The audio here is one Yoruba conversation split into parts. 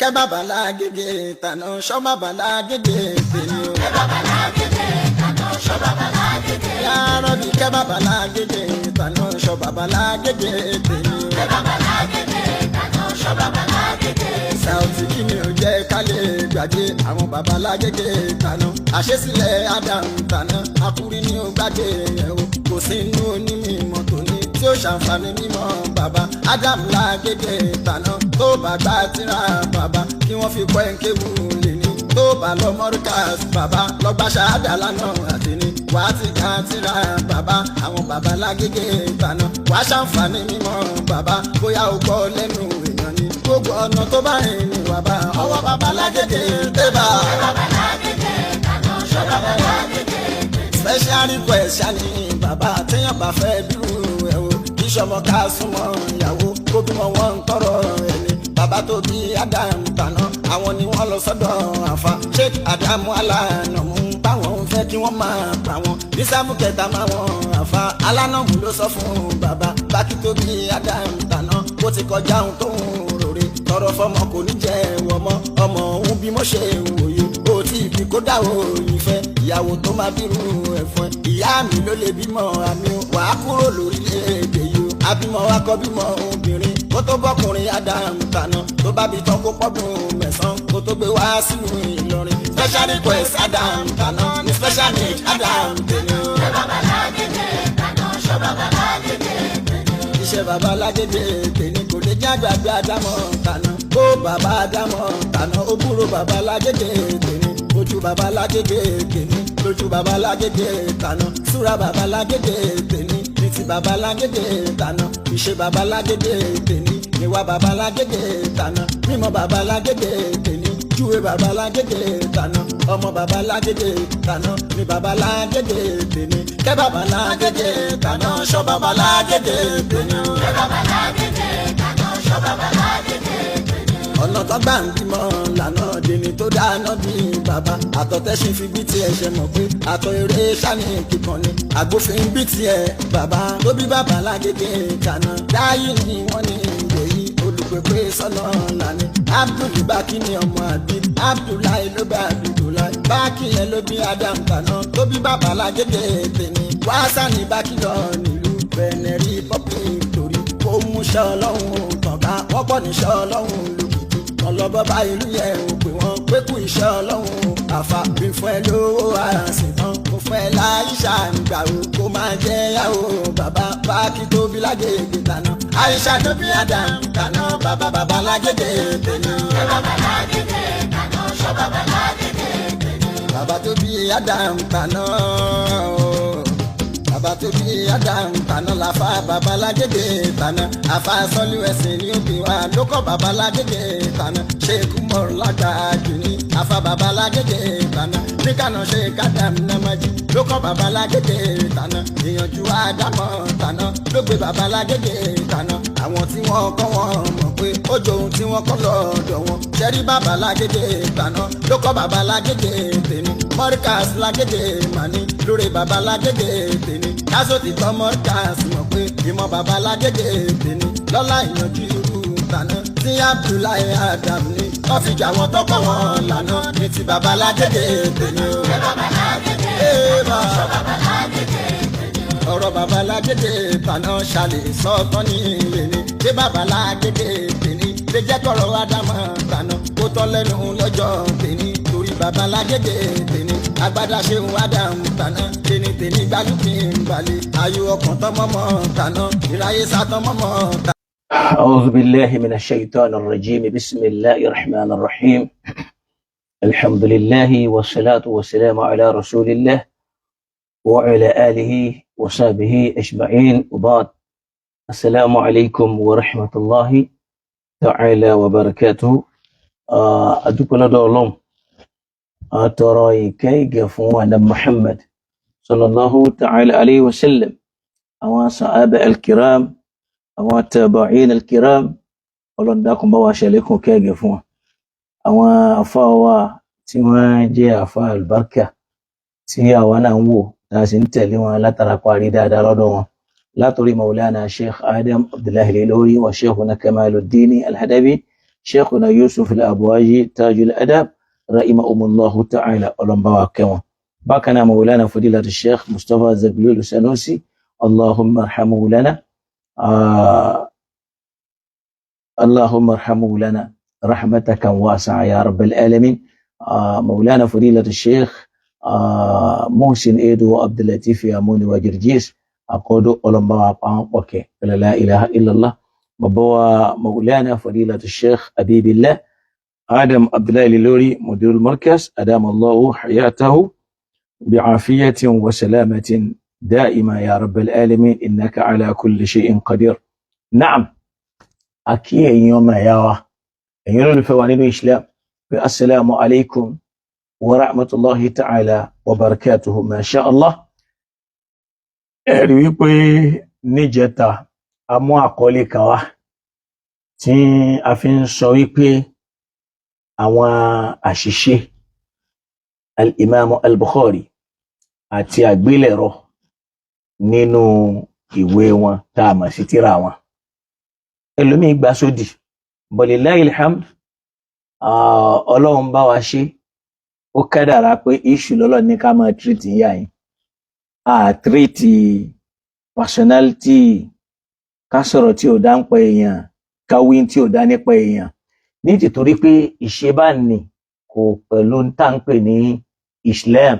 kẹ́ bàbá lágége tànà ṣọ́ bàbá lágége tèmi o. kẹ́ bàbá lágége tànà ṣọ́ bàbá lágége. Ya Rabbi kẹ́ bàbá lágége tànà ṣọ́ bàbá lágége tèmi o. kẹ́ bàbá lágége tànà ṣọ́ bàbá lágége. Saoty kí ni ò jẹ́ ká lè gbàgbé àwọn bàbá lágége tànà. Àṣesílẹ̀ Adam tànà akúrí ni ó gbàgbé yẹn o. Kò sí inú onímọ̀ tòní tí ó ṣàǹfààní mímọ́ bàbá Adam lágége tànà. Tó bá gbà tíra bàbá kí wọ́n fi kọ́ ẹ̀ńkéwù lè ní. Tó bá lọ mọ́ríkàs bàbá lọ́gbà ṣáádà lánàá àti ní. Wà á ti ká tíra bàbá àwọn bàbá lágége tànà. Wà á ṣàǹfààní mímọ́ bàbá bóyá o gbọ́ lẹ́nu èèyàn ni. Gbogbo ọ̀nà tó bá rìn ní wàbá ọwọ́ bàbá lágége tébà. kẹ́ bàbá lágége tànà ṣọ́ bàbá lágége. Special request ṣáni bàbá téèyàn bá fẹ́ bírú ẹ̀ o. Kí sọmọ ká súnmọ́ ìyàwó kó bímọ wọn ń tọrọ ẹni. Bàbá tó bí Adam tànà àwọn ni wọ́n lọ sọ́dọ̀ àfa. Sheikh Adamu alánàmú báwọn ń fẹ́ kí wọ́n máa pa wọn. Bísàmù kẹta máa wọn àfa. Alánàmú ló sọ fún bàbá bákí tó bí Adam tànà bó ti kọjá ohun tó ń rore. Tọrọ fọmọ kò ní jẹ wọmọ ọmọ òun bí mo ṣe ń wòye. Ó tí ibi kó dá òyìn fẹ́ ìyàwó tó máa bírú ẹ̀fọn. Ìyá mi ló lè bímọ àmì wàá kúrò lórílẹ̀‐èdè yìí. Abímọ akọ bímọ obìnrin kó tó bọ́kùnrin Adam tànà tó bá bí tán kó pọ́dún mẹ́sàn-án kó tó gbé wá sílùú Ìlọrin. Special request Adam tànà ní special need Adam tèmi o. kẹ́ bàbá lágége tànà ṣọ́ bàbá lágége. Iṣẹ́ bàbá lágége tèmi kò lè jẹ́ àgbàgbé Ádámọ̀ tànà. Ó bàbá Ádámọ̀ tànà ó búrò bàbá lágége tèmi. Ojú bàbá lágége tèmi lójú bàbá lágége tànà. Súra bàbá lágége tèmi ní ti bàbá lágége tànà. Ìṣe bàbá lágége tèmi ìwà bàbá lágége tànà. Mímọ̀ bàbá lágége tèmi júwe bàbá lágége tànà. Ọmọ bàbá lágége tànà ní bàbá lágége tèmi. Kẹ́ bàbá lágége tànà ṣọ́ bàbá lágége tèmi o. kẹ́ bàbá lágége tànà ṣọ́ bàbá lágége. Ọ̀nà tó gbà ń bímọ lànà dèní tó dáná bí bàbá. Àtọ̀tẹ́sìn fi bí tiẹ̀ ṣe mọ̀ pé àtọ̀ eré sani kíkan ni. Àgbófin bí tiẹ̀ bàbá tó bí bàbá lágége tànà. Dáyì ni wọ́n ní ìròyìn olùpèpè sọ́nà lànà. Abdul Baki ni ọmọ àbí Abdullahi ló bá Abdullahi. Baki yẹn ló bí Adam tànà tó bí bàbá lágége tèmi. Wàásà ní Baki lọ nílùú Benin Republic torí kó mú ṣẹ́ ọlọ́run kànga wọ́n pọ̀ ní ṣẹ́ ọlọ́run lókìkí. Ọlọ́bọ̀ bá ìlú yẹn ò pè wọ́n pé kú iṣẹ́ ọlọ́run àfa. Bí fún ẹ lówó àràsìn tán kò fún ẹ láìṣà nígbà wo kó máa jẹ́ yàwó bàbá Baki tó bí lágége tànà. Àìṣà tó bí Adam tànà bàbá lágége tèmi. kẹ́ bàbá lágége tànà ṣọ́ bàbá lágége. Bàbá tó bí Adam tànà bàbá tó bí Adam tànà làfà bàbá lágége tànà. Àfà sọ́lú ẹ̀sìn ní òbí wa ló kọ́ bàbá lágége tànà. Sheikh Umar lágbàájú ní àfà bàbá lágége tànà. Ní Kánò Sheikh Adam Namaji ló kọ́ bàbá lágége tànà. Ìyànjú Ádámọ̀ tànà ló gbé bàbá lágége tànà. Àwọn tí wọ́n kọ́ wọn mọ̀ pé ó jọ ohun tí wọ́n kọ́ lọ́dọ̀ wọn. Ṣẹ́rí bàbá lágége tànà ló kọ́ bàbá lágége tèmi. Mọ́ríkàs lágége màní lórí bàbá lágége tèmi. Kásòtì tọ́ Mọ́ríkàs mọ̀ pé ìmọ̀ bàbá lágége tèmi. Lọ́lá ìyànjú irú tànà tí Abdullahi Adam ní. Wọ́n fi jà wọ́n tọ́kọ̀ wọn lànà ní ti bàbá lágége tèmi o. kẹ́ bàbá lágége tànà ṣọ́ bàbá lágége. Ọ̀rọ̀ bàbá lágége tànà ṣàlè sọ́tọ́ ní ilé ni. Ṣé bàbá lágége tèmi lè jẹ́ kọ̀rọ̀ Ádámọ̀ tànà kó tọ́ lẹ́nu lọ́jọ́ tèmi. Torí bàbá lágége tèmi agbádá ṣe ń Adam tànà. Tèmi gbálùkì ń balẹ̀ ayọ̀ ọkàn tọ́mọ́mọ́ tànà. Ìráyé sátọ́mọ́mọ́ tànà. أعوذ بالله من الشيطان الرجيم بسم الله الرحمن الرحيم الحمد لله والصلاة والسلام على رسول الله وعلى آله وصحبه أجمعين وبعد السلام عليكم ورحمة الله تعالى وبركاته أدوك لدولهم أترى كي قفوا محمد صلى الله تعالى عليه وسلم وصحابة الكرام àwọn tabi'in al-kiram ọlọ́dàkùn bá wá ṣẹlẹ́kùn kẹ́gẹ̀ fún wọn. Àwọn àfá wa tí wọ́n jẹ́ àfá albarka tí àwọn náà ń wò náà sì ń tẹ̀lé wọn látara parí dáadáa lọ́dọ̀ wọn látòrí maulana sheikh adam abdullahi al-Ilory wa sheikhuna kamaluddin al-Hadabi شيخنا يوسف الأبواجي تاج الأدب رحمهم الله تعالى أولمبا وكما بكنا مولانا فضيلة الشيخ مصطفى زغلول السنوسي اللهم ارحمه لنا اللهم ارحمه لنا رحمتك واسعة يا رب العالمين. مولانا فضيلة الشيخ محسن إيدو عبد اللطيف ياموني وجرجيس أقول أولمبا وكي لا إله إلا الله. بابا مولانا فضيلة الشيخ أبيب الله آدم عبد الله اللوري مدير المركز أدام الله حياته بعافية وسلامة دائمة يا رب العالمين إنك على كل شيء قدير. نعم أكيد يوم يا يقولون الفوانين الإسلام السلام عليكم ورحمة الله تعالى وبركاته. ما شاء الله. ẹ̀rí wípé níjẹta a mú àkọlé kan wá tí a fi ń sọ wípé àwọn àṣìṣe al-Imam al-Bukhari àti àgbélẹ̀rọ nínú ìwé wọn tá a mọ̀ sí tírà wọn. ẹlòmíì gbà sódì balillahi alhamd. Ọlọ́run bá wa ṣe ó kádàrá pé iṣu lọ́lọ́ ní ká máa tírìtì yà yín tírìtì personality ká sọ̀rọ̀ tí ò dá ń pa èèyàn ká wí tí ò dá nípa èèyàn ní tìtorí pé ìṣe bá ní kò pẹ̀lú ń tà ń pè ní Islam.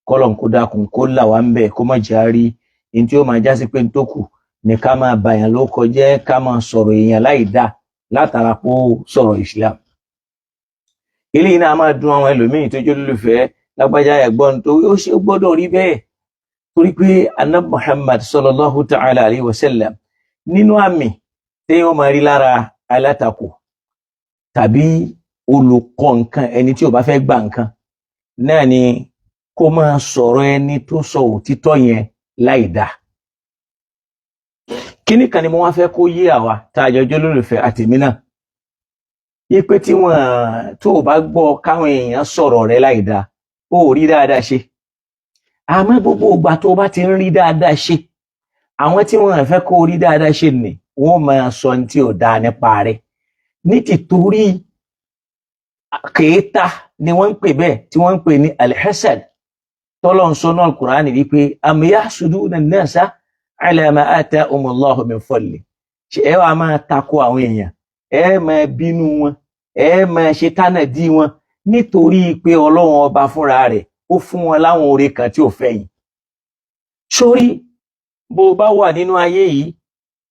Kọ́lọ̀n kó dákun kó là wá ń bẹ̀ kó má járí ní tí ó máa já sí pé ń tó kù ní ká máa bàyàn ló kọjẹ́ ká máa sọ̀rọ̀ èèyàn láì dá látara pé ó sọ̀rọ̀ Islam. Eléyìí náà máa dùn àwọn ẹlòmíì tó jẹ́ olólùfẹ́ lágbájá ẹ̀gbọ́n tó ó ṣe gbọ́dọ̀ rí bẹ́ẹ̀ torí pé Ànábì Muhammad sallallahu ta'ala alayhi wa sallam nínú àmì tí ó máa rí lára alátakò tàbí olùkọ́ nǹkan ẹni tí ò bá fẹ́ gbà nǹkan náà ni kó máa sọ̀rọ̀ ẹni tó sọ òtítọ́ yẹn láì dá. Kíní kan ni mo wá fẹ́ kó yé àwa tá a jọjọ́ olólùfẹ́ àtèmi náà ipe tí wọ́n tó bá gbọ́ káwọn èèyàn sọ̀rọ̀ rẹ̀ láì dá ó rí dáadáa ṣe. Àmọ́ gbogbo ìgbà tó bá ti ń rí dáadáa ṣe àwọn tí wọ́n fẹ́ kó rí dáadáa ṣe nì wọ́n máa sọ ní tí ò dáa nípa rẹ̀ ní tìtorí kèéta ni wọ́n ń pè bẹ́ẹ̀ tí wọ́n ń pè ní al-hasad tọ́lọ́ ń sọ náà al-Qur'ani wípé am yahsuduna an-nasa ala ma atahumullahu min fadli. Ṣé ẹ wá máa takò àwọn èèyàn ẹ máa bínú wọn ẹ máa ṣe tánàdí wọn nítorí pé Ọlọ́run ọba fúnra rẹ̀ ó fún wọn láwọn oore kan tí ò fẹ́ yìí. Sórí bó bá wà nínú ayé yìí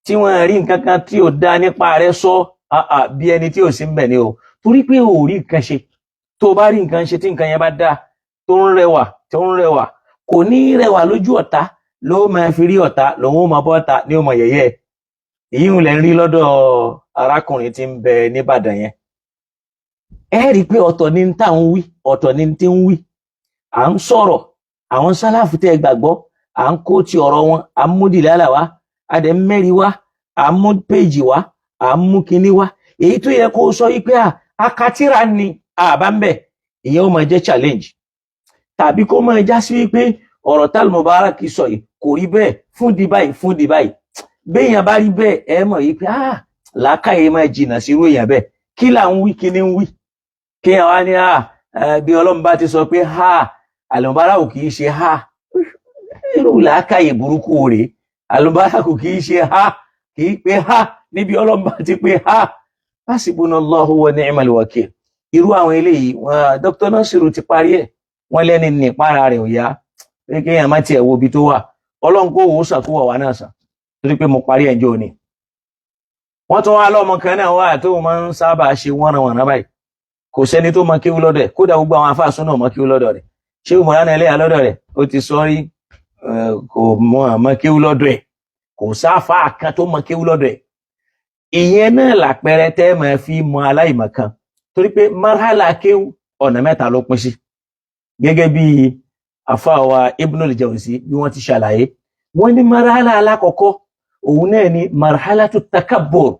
tí wọ́n rí nǹkan kan tí ò dá nípa rẹ̀ sọ bí ẹni tí ò sí ń bẹ̀ ni o torí pé ò rí nǹkan ṣe. Tó bá rí nǹkan ṣe tí nǹkan yẹn bá dá tó ń rẹwà kò ní rẹwà lójú ọ̀tá ló máa fi rí ọ̀tá lòun ó máa bọ́ ọ̀tá ní ọmọ yẹ̀yẹ́. Èyí ń lẹ́ ń rí lọ́dọ̀ arákùnrin tí ń bẹ níbàdàn yẹn. Ẹ rí i pé ọ̀tọ̀ ni tá ń wí ọ̀tọ̀ ni tí ń wí. À ń sọ̀rọ̀ àwọn sálàfù tẹ́ gbàgbọ́ à ń kó ti ọ̀rọ̀ wọn à ń mú dìlálà wá a dẹ̀ ń mẹ́rin wá à ń mú péjì wá à ń mú kinní wá. Èyí tó yẹ kó sọ wípé akatira ni àbá ń bẹ̀ ìyẹn ó máa jẹ́ challenge tàbí kó máa já sí wípé ọ̀rọ̀ tal Mubarak sọ yìí kò rí bẹ́ẹ̀ fún di báyìí béèyàn bá rí bẹ́ẹ̀ ẹ mọ̀ yìí pé làákàyè máa jìnnà sírú èèyàn bẹ́ẹ̀ kí là ń wí kí ni ń wí kí wọn wá ní bí Ọlọ́run bá ti sọ pé àlùbáràkù kì í ṣe irú làákàyè burúkú rèé àlùbáràkù kì í ṣe kì í pé níbi Ọlọ́run bá ti pé hasbunallahu wa ni'mal wakil. Irú àwọn eléyìí Dr. Nasiru ti parí ẹ̀ wọ́n lẹ́ni nípara rẹ̀ ò yá pé kéèyàn má tiẹ̀ wo ibi tó wà Ọlọ́run kó wò ó ṣàkóso wà náà sàn torí pé mo parí ẹjọ́ ni. Wọ́n tún wá lọ́mọ kan náà wà tó máa ń sábà ṣe wọ́nranwọ̀nran báyìí kò sẹ́ni tó mọ kéwú lọ́dọ̀ ẹ̀ kódà gbogbo àwọn afáàsùn náà mọ kéwú lọ́dọ̀ rẹ̀ ṣé o mọ̀ránà ẹlẹ́yà lọ́dọ̀ rẹ̀ ó ti sọ rí kò mọ kéwú lọ́dọ̀ ẹ̀ kò sáfà kan tó mọ kéwú lọ́dọ̀ ẹ̀. Ìyẹn náà làpẹrẹ tẹ́ máa fi mọ aláìmọ̀ kan torí pé marhala kéwú ọ̀nà mẹ́ta ló pín sí gẹ́gẹ́ bí àfáàwà Ibnul Jawzi bí wọ́n ti ṣàlàyé. Wọ́n ní marhala alákọ̀ọ́kọ́ òun náà ni marhalatu takabbur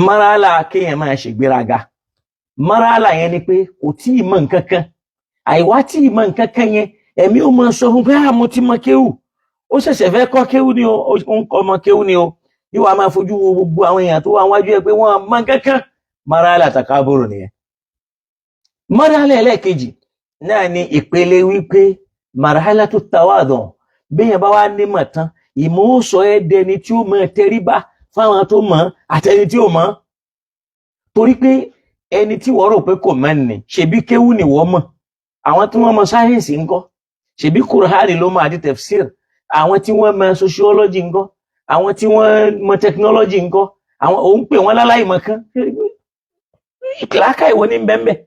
marhala kéèyàn máa ṣègbéraga. Marhala yẹn ni pé kò tí ì mọ nǹkan kan àìwá tí ì mọ nǹkan kan yẹn ẹ̀mí ó máa sọ fún pé mo ti mọ kéwù ó ṣẹ̀ṣẹ̀ fẹ́ kọ́ kéwù ni o ó ń kọ́ ọmọ kéwù ni o yóò wá máa fojú wo gbogbo àwọn èèyàn tó wà wájú ẹ pé wọ́n máa kankan marhala takaburu nìyẹn. marhala ẹlẹ́ẹ̀kejì náà ni ìpele wípé marhala tó tawadun bẹ́yẹn bá wá nímọ̀ tán ìmọ̀ ó sọ ẹ́ dẹni tí ó mọ̀ tẹríba fáwọn tó mọ̀ àtẹni tí ó mọ̀, torí pé ẹni tí wọ́n rò pé kò mọ̀ ní ṣebí kéwú ni wọ́n mọ̀, àwọn tí wọ́n mọ̀ sáyẹ́ǹsì ńkọ́, ṣebí kùránì ló mọ̀ àti tafsir, àwọn tí wọ́n mọ̀ sociology ńkọ́, àwọn tí wọ́n mọ̀ technology ńkọ́, àwọn òun pè wọ́n láláì mọ̀ kan ìkìlákà ìwọ ní bẹ́ẹ̀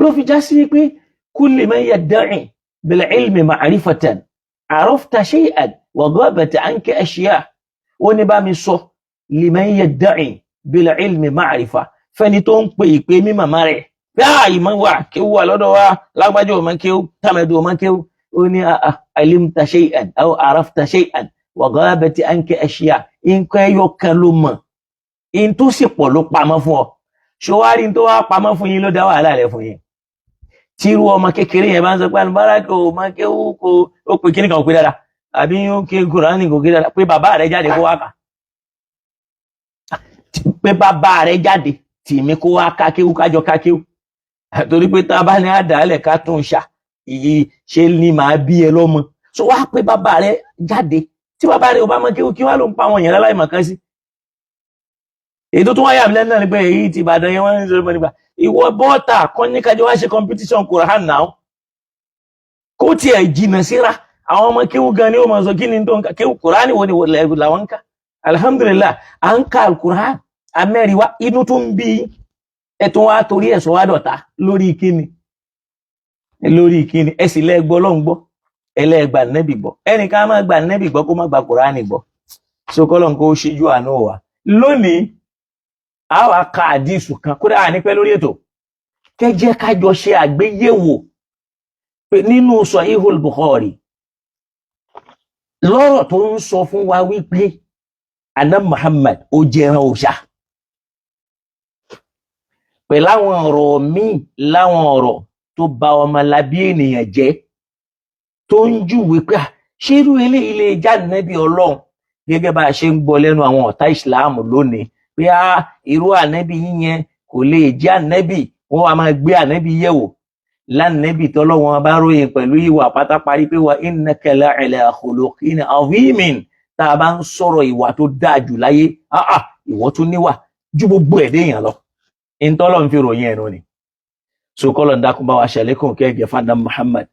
ló fi já sí pé kulli man yadda'i bil ilmi ma'rifatan arafta shay'an wa ghabat anka ashya'. Ó ní bá mi sọ liman yadda'i bil ilmi ma'rifa, fẹ́ni tó ń pè ìpè mímọ̀ má rẹ̀ ìmọ̀ wà kéwú wà lọ́dọ̀ wa lágbájọ́ ọmọ kéwú tàmẹ̀dù ọmọ kéwú. Ó ní alimta shay'an aw arafta shay'an wa ghabat anka ashya', nǹkan ẹyọ kan ló mọ̀, in tó sì pọ̀ ló pamọ́ fún ọ. ṣọwárí tó wá pamọ́ fún yín ló dá wàhálà rẹ̀ fún yín. tí irú ọmọ kékeré yẹn bá ń sọ pé alùbáràkà ò máa kéwú kó ó pè kíní kan ò pé dáadáa àbí ó ké Kùránì kò ké dáadáa, pé bàbá rẹ̀ jáde kó wá kà, pé bàbá rẹ̀ jáde tìmí kó wá ká kéwú kájọ ká kéwú, torí pé tá a bá ní àdàálẹ̀ ká tún ṣà ìyí ṣe ni màá bí ẹ lọ́mọ. so wá pé bàbá rẹ̀ jáde, tí bàbá rẹ̀ ò bá mọ kéwú kí wá ló ń pa àwọn èèyàn láláì mọ̀ kan sí. èyí tó tún wáyà mílẹ̀ náà ni pé èyí ti Ìbàdàn yẹn wọ́n ń sọ nípa ìwọ bọ́ọ̀tà kọ́ ní kájọ wá ṣe competition Kùránì náà kó tiẹ̀ jìnnà síra. àwọn ọmọ kéwú gan ni ó mọ̀ sọ kí ni tó ń ka kéwú Kùránì wo ni làwọn ń ka. alhamdulillah à ń ka Kùránì amẹ́rìíwá inú tó ń bí ẹ̀tún wá torí ẹ̀sọ́ wá dọ̀tá lórí kíni ẹ sì lẹ́gbọ́ lọ́n gbọ́ ẹlẹ́gbà nẹ́bì gbọ́, ẹnìkan máa gbà nẹ́bì gbọ́ kó má gba Kùránì gbọ́. sokọ́lọ́n kó ṣíjú àánú wa lónìí àwa ka àdísù kan kódà ní pẹ́ lórí ètò kẹjẹ́ kájọ ṣe àgbéyẹ̀wò pé nínú Sahihul Bukhari lọ́rọ̀ tó ń sọ fún wa wípé àná Muhammad ó jẹran òòṣà, pẹ̀lú àwọn ọ̀rọ̀ míì láwọn ọ̀rọ̀ tó bà ọmọlábí ènìyàn jẹ́, tó ń júwe pé ṣérú eléyìí lè jáde nẹ́bí Ọlọ́run, gẹ́gẹ́ bá a ṣe ń gbọ́ lẹ́nu àwọn ọ̀tá ìsìláàmù lónìí pé irú ànẹ́bí yíyẹn kò lè jẹ́ ànẹ́bí, wọ́n wá máa gbé ànẹ́bí yẹ̀wò lánàbí tọ́lọ́wọ́n bá ròyìn pẹ̀lú ìwà pátáparí pé wa innaka la'ala khuluqin azimin. tá a bá ń sọ̀rọ̀ ìwà tó dáa jù láyé ìwọ tún níwà ju gbogbo ẹ̀dẹ́ èèyàn lọ, ìntọ́lọ́ ń fi ròyìn ẹ̀nu ni. so kọ́lọ̀ ń dákun bá wa ṣàlékún kẹ́gẹ́ fada Muhammad,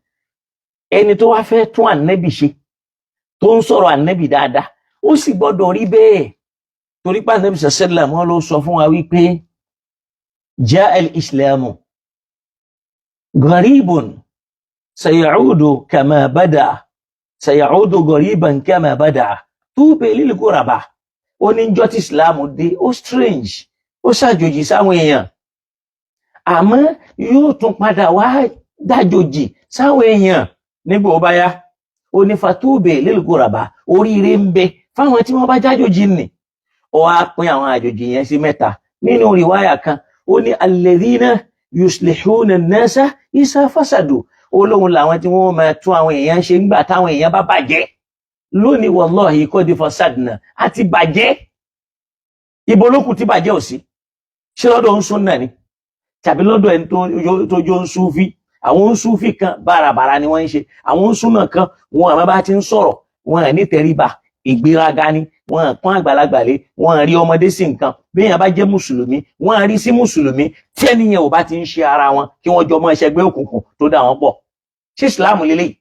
ẹni tó wá fẹ́ tún ànẹ́bí ṣe tó ń sọ̀rọ̀ ànẹ́bí dáadáa ó sì gbọ́dọ̀ rí bẹ́ẹ̀, torí pé ànẹ́bí sallallahu wọn ló sọ fún wa wípé jaa al-islamu gharibun sayaudu kama bada sayaudu ghariban kama bada tuba lil ghuraba. ó ní jọ́ tí ìsìláàmù dé ó strange, ó ṣàjòjì sáwọn èèyàn, àmọ́ yóò tún padà wá dájòjì sáwọn èèyàn nígbà ó bá yá. ó ní fatúbẹ̀ lil ghuraba, oríire ń bẹ fáwọn tí wọ́n bá jájòjì nì. ó wá pín àwọn àjòjì yẹn sí mẹ́ta nínú rìwáyà kan. ó ní alladhina yuslihuna an-nasa isa fasadu, olóhun làwọn tí wọ́n máa tún àwọn èèyàn ṣe ńgbà táwọn èèyàn bá bàjẹ́. lónìí wallahi qad fasadna, àti bàjẹ́. ibo lókù tí bàjẹ́ ò sí, ṣé lọ́dọ̀ ń súnnà ni tàbí lọ́dọ̀ ẹni tó jó ń súfí. àwọn ń súfí kan bárabàrà ni wọ́n ń ṣe, àwọn ń súnnà kan wọn àmọ́ bá ti ń sọ̀rọ̀ wọn ní tẹríba, ìgbéraga ni, wọn pọ́n àgbàlagbà lé, wọn rí ọmọdé sí nǹkan. bí èèyàn bá jẹ́ mùsùlùmí wọn rí sí mùsùlùmí tí ẹnìyàn ò bá ti ń ṣe ara wọn kí wọ́n jọ mọ́ ẹṣẹ́gbẹ́ òkùnkùn tó dà wọ́n pọ̀. ṣé ìsìláàmù lélẹ́yìí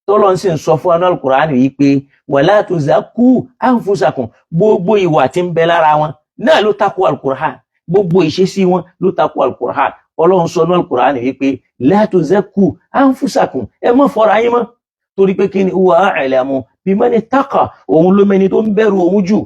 tọ́lọ́n sì ń sọ fún anú Al-Qur'ani yìí pé wala tuzakku anfusakum, gbogbo ìwà tí ń bẹ lára wọn náà ló takò Al-Qur'an, gbogbo ìṣesí wọn ló takò Al-Qur'an. Ọlọ́run sọ ní Al-Qur'ani yìí pé la tuzakku anfusakum, ẹ má fọ́ra yín mọ́, torí pé kí ni huwa a'lamu bimani taqa, òun ló mẹni tó ń bẹ̀rù òun jù.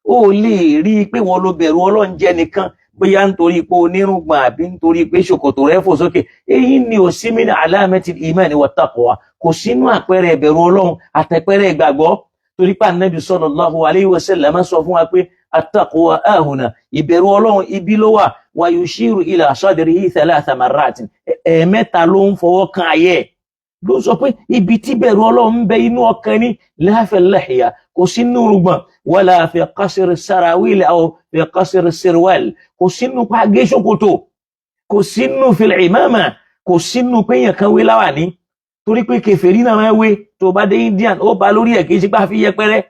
ó lè rí i pé wọ́n ló bẹ̀rù Ọlọ́run jẹ́ nìkan, bóyá nítorí pé onírùngbọ̀n àbí nítorí pé ṣòkòtò rẹ̀ fò sókè. èyí ni ò sí min alamatil imani wa taqwa, kò sínú àpẹẹrẹ ìbẹ̀rù Ọlọ́run àtẹ̀pẹ̀rẹ̀ ìgbàgbọ́. torí pé Ànábì sallallahu alayhi wa sallam sọ fún wa pé at-taqwa ahuna, ìbẹ̀rù Ọlọ́run ibi ló wà. wa yushiru ila sadrihi thalatha marratin, ẹ̀ẹ̀mẹ́ta ló ń fọwọ́ kan ayé. ló sọ pé ibi tí bẹ̀rù Ọlọ́run ń bẹ inú ọkàn ní la fi lihya, kò sí nínú irùngbọ̀n, wala fi qasri sarawil aw fi qasri sirwal, kò sí nínú pa gé ṣòkòtò, kò sí nínú fil imama, kò sí nínú pé èèyàn kan wé láwàní. Torí pé kèfèrí náà máa wé, tó bá dé Indian ó bá lórí ẹ̀ kì í ṣe pé a fi yẹpẹrẹ.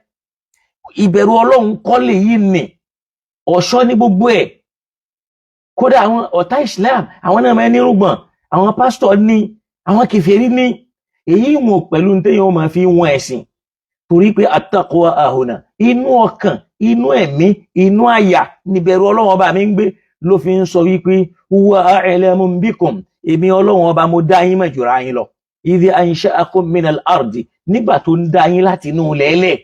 Ìbẹ̀rù Ọlọ́run kọ́lé yìí nì, ọ̀ṣọ́ ní gbogbo ẹ̀. Kódà àwọn ọ̀tá Islam àwọn náà máa ní irùngbọ̀n, àwọn pásítọ̀ ní, àwọn kèfèrí ní. Èyí wọn pẹ̀lú téèyàn ó máa fi wọn ẹ̀sìn. Torí pé at-taqwa ahuna, inú ọkàn, inú ẹ̀mí, inú àyà níbẹ̀rù Ọlọ́run ọba mi ń gbé, ló fi ń sọ wípé huwa a'lamu bikum, èmi Ọlọ́run ọba mo dá yín mọ̀ jùra yín lọ. Idh ansha'akum minal ardi, nígbà tó ń dá yín láti inú lẹ́lẹ̀.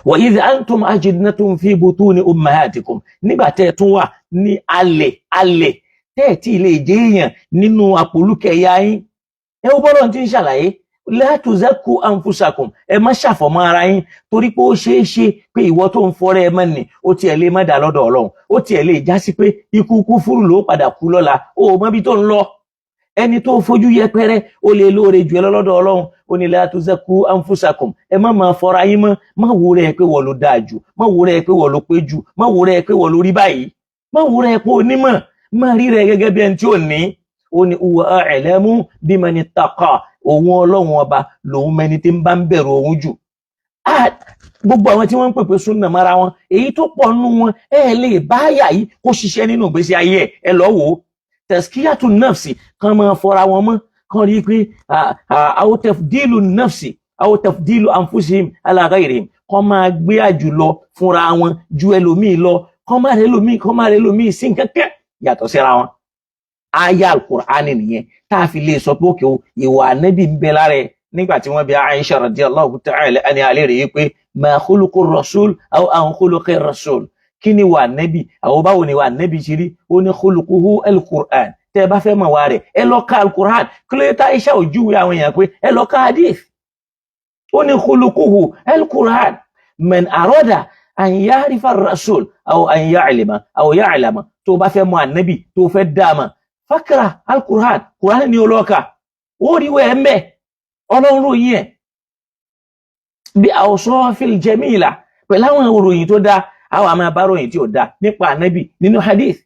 Wa idh antum ajidnatum fi butuni ummahatikum, nígbà tẹ́ tún wà ní alẹ̀ tẹ́ tí lè jẹ́ èèyàn nínú àpòlúkẹ̀ ya yín. Ẹ ó bọ́lọ̀ tí ń ṣàlàyé, la tuzakku anfusakum, ẹ má ṣàfọ̀mọ́ ara yín, torí pé ó ṣeé ṣe pé ìwọ tó ń fọ́rẹ́ ẹ mọ́ ni ó tiẹ̀ lè má dà lọ́dọ̀ Ọlọ́run, ó tiẹ̀ lè já sí pé ikú kúfúrú ló padà kú lọ́la, ó mọ bí tó ń lọ. Ẹni tó fojú yẹpẹrẹ ó lè lóore jù ẹ lọ́dọ̀ Ọlọ́run. Ó ní la tuzakku anfusakum, ẹ má máa fọ́ra yín mọ́, má wo rẹ̀ pé wọ́n ló dáa jù, má wo rẹ̀ pé wọ́n ló pé jù, má wo rẹ̀ pé wọ́n ló rí báyìí, má wo rẹ̀ pé onímọ̀, má rí rẹ̀ gẹ́gẹ́ bí ẹni tí ò ní. Ó ní huwa a'lamu biman ittaqa, òun Ọlọ́run ọba lòun mẹni tí ń bá ń bẹ̀rù òun jù. Gbogbo àwọn tí wọ́n ń pèpè súnà mara wọn, èyí tó pọ̀ nínú wọn lè bá àyà yìí kó ṣiṣẹ́ nínú ìgbésí ayé ẹ lọ wò ó. Tazkiyatun nafsi, kan máa fọra wọn mọ́, kan rí pé aw tafdilu nafsi aw tafdilu anfusihim ala ghayrihim, kan máa gbé àjùlọ fúnra wọn ju ẹlòmíì lọ, kan máa rẹ lòmíì sí nkẹ́kẹ́ yàtọ̀ síra wọn. Aya al-Qur'ani nìyẹn tá a fi lè sọ pé òkè o ìwà Ànábì ń bẹ lára ẹ̀. Nígbà tí wọ́n bi Aisha radiyallahu ta'ala anha àlè rèé pé ma khuluqu rasul aw an khuluqi rasul, kí ni wà Ànábì, àwọn báwo ni wà Ànábì ṣe rí? Ó ní khuluquhu al-Qur'an, tẹ́ bá fẹ́ mọ̀ wá rẹ̀ ẹ lọ ka al-Qur'an. Kí ló tá Aisha ò júwe àwọn èèyàn pé ẹ lọ ka hadith? Ó ní khuluquhu al-Qur'an. Man arada an ya'rifa ar-rasul aw an ya'lama, tó bá fẹ́ mọ̀ Ànábì, tó fẹ́ dáama, fakra al-Qur'an, Qur'an ni olóka, ó rí wẹ́ ẹ̀mẹ́ Ọlọ́run ròyìn ẹ̀ bí awsafil jamila, pẹ̀lú àwọn ìròyìn tó dá. Àwọn àmà àbáròyìn tí ó dá nípa Ànábì nínú hadith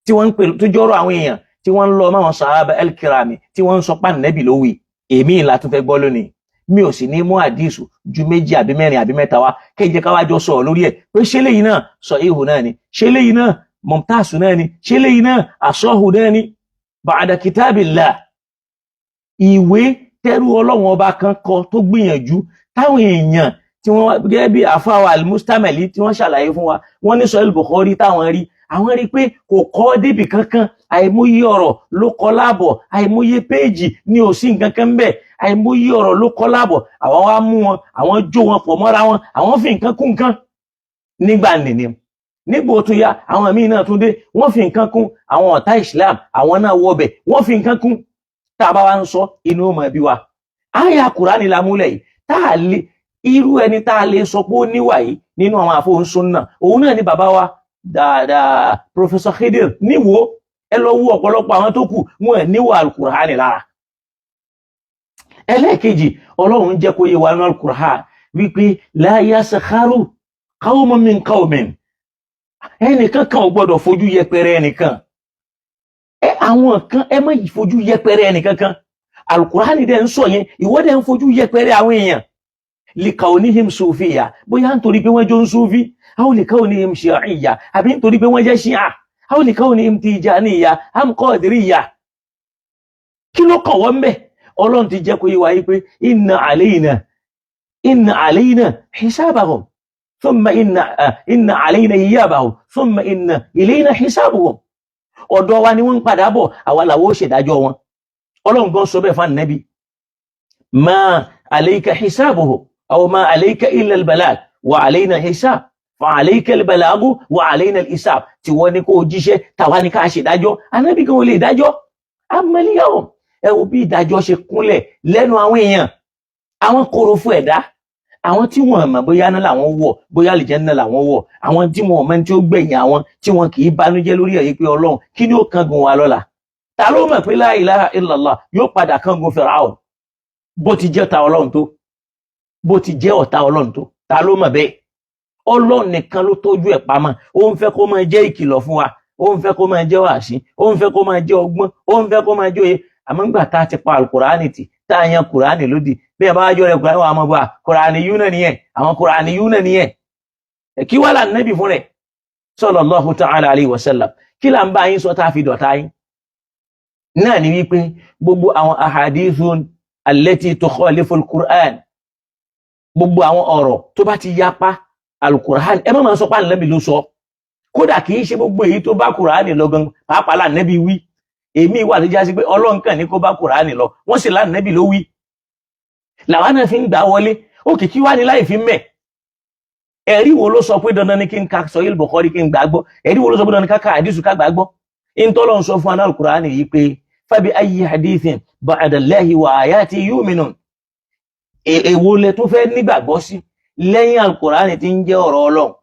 tí wọ́n ń pè tó jọ́rọ̀ àwọn èèyàn tí wọ́n ń lọ máwọn sahaba al-kirami tí wọ́n ń sọ pé Ànábì ló wí. Èmi ìlà tó fẹ́ gbọ́ lónìí, mi ò sì ní mú hadith ju 2 àbí 4 àbí 3 wá kéje ká wá jọ sọ̀rọ̀ lórí ẹ̀ pé ṣé léyìn náà sahihu náà ni, ṣé léyìn náà mumtazu náà ni, ṣé léyìn náà asahu náà ni. Ba'da kitabillah, ìwé tẹ́rù Ọlọ́run ọba kan kọ tó gbìyànjú táwọn èèyàn tí wọ́n gẹ́gẹ́ bí àfáwà al-Mustamali tí wọ́n ṣàlàyé fún wa, wọ́n ní Sahih Bukhari táwọn rí, àwọn rí pé kò kọ́ débì kankan, àìmọye ọ̀rọ̀ ló kọ láàbọ̀, àìmọye péèjì ní ò sí nǹkan kan bẹ́ẹ̀, àìmọye ọ̀rọ̀ ló kọ láàbọ̀. Àwọn wá mú wọn, àwọn jó wọn pọ̀ mọ́ra wọn, àwọn fi nǹkan kún nǹkan. Nígbà nìní nígbà tó yá àwọn míì náà tún dé, wọ́n fi nǹkan kún. Àwọn ọ̀tá Islam àwọn náà wọbẹ̀, wọ́n fi nǹkan kún. Tá a bá wá ń sọ inú ọmọ ẹbí wa, àyà Kùránì la múlẹ̀ yìí, tá a lè irú ẹni tá a lè sọ pé ó níwà yìí nínú àwọn àfọ̀hún súnnà, òun náà ni bàbá wa dáadáa Professor Khidir. Níwò ẹ lọ wo ọ̀pọ̀lọpọ̀ àwọn tó kù wọn ẹ̀ níwà al-Qur'ani lára. Ẹlẹ́ẹ̀kejì, Ọlọ́run jẹ́ kó yé wa nínú al-Qur'an wípé la yaskharu qawmun min qawmin, ẹnìkan kan ò gbọdọ̀ fojú yẹpẹrẹ ẹnìkan. Àwọn kan ẹ má fojú yẹpẹrẹ ẹnìkan kan. Al-Qur'ani dẹ̀ ń sọ yẹn, ìwọ dẹ̀ ń fojú yẹpẹrẹ àwọn èèyàn. Likaunihim sufiya, bóyá nítorí pé wọ́n jọ ń sufi, aw likaunihim shi'iyya, àbí nítorí pé wọ́n jẹ́ shi'a, aw likaunihim tijaniyya am qadiriyya. Kí ló kàn wọ́n bẹ́ẹ̀? Ọlọ́run ti jẹ́ kó yé wa yí pé inna alayna hisabahum thumma inna alayna iyabahum thumma inna ilayna hisabuhum. Ọ̀dọ̀ wa ni wọ́n ń padà bọ̀, àwa làwọ́ ṣèdájọ́ wọn. Ọlọ́run gan sọ bẹ́ẹ̀ fún Ànábì, ma alayka hisabuhum aw ma alayka illa al-balag wa alayna hisab, fa alayka al-balagu wa alayna al-hisab. Tí wọ́n ní kó jíṣẹ́, tàwa ní ká ṣèdájọ́. Ànábì gan ò lè dájọ́. Amaliyahum, ẹ wo bí ìdájọ́ ṣe kúnlẹ̀ lẹ́nu àwọn èèyàn, àwọn korofo ẹ̀dá, àwọn tí wọ́n mọ̀ bóyá náà làwọn wọ̀, bóyá àlìjánnà làwọn wọ̀, àwọn tí wọ́n mọ̀ tí ó gbẹ̀yìn àwọn tí wọ́n kì í banújẹ́ lórí èyí pé Ọlọ́run kí ni ó kángun wa lọ́la. Ta ló mọ̀ pé la ilaha illallah yóò padà kángun Fir'aun? bó ti jẹ́ ọ̀tá Ọlọ́run tó, bó ti jẹ́ ọ̀tá Ọlọ́run tó, ta ló mọ̀ bẹ́ẹ̀? Ọlọ́run nìkan ló tójú ẹ̀ pamọ́. Ó ń fẹ́ kó máa jẹ́ ìkìlọ̀ fún wa, ó ń fẹ́ kó máa jẹ́ wàásí, ó ń fẹ́ kó máa jẹ́ ọgbọ́n, ó ń fẹ́ kó máa jẹ́ òye. Àmọ́ ńgbà tá a ti pa Al-Qur'ani tì, tá a yan Qur'ani lódì, bí ẹ bá wá jọ rẹ̀ Qur'ani wà á mọ̀ bá Qur'ani yún náà nìyẹn, àwọn Qur'ani yún náà nìyẹn. Kí wá là Nábì fún rẹ̀ sallallahu ta'ala alayhi wa sallam? Kí là ń bá yín sọ tá a fi dọ̀tá yín? Náà ni wípé gbogbo àwọn ahadithun allati tukhalifu al-Qur'an, gbogbo àwọn ọ̀rọ̀ tó bá ti yapa Al-Qur'an, ẹ má máa sọ pé Ànábì ló sọ. Kódà kì í ṣe gbogbo èyí tó bá Qur'ani lọ gan pàápàá là Nábì wí. Èmi wà tó já sí pé Ọlọ́run kàn ní kó bá Qur'ani lọ, wọ́n sì là Nábì ló wí. Làwọn náà fi ń gbà wọlé, ó kìkì wá ní láì fi mẹ́. Ẹ̀rí wo ló sọ pé dandan ni kí n ka Sahih Bukhari kí n gbàgbọ́? Ẹ̀rí wo ló sọ pé dandan ni ká ka hadisu ká gbàgbọ́? Ìntọ́lọ́run sọ fún Al-Qur'ani yìí pé fabi ayyi hadithin ba'da Allahi wa ayati yu'minun. Èwo lẹ tó fẹ́ nígbàgbọ́ sí lẹ́yìn Al-Qur'ani tí ń jẹ́ ọ̀rọ̀ Ọlọ́run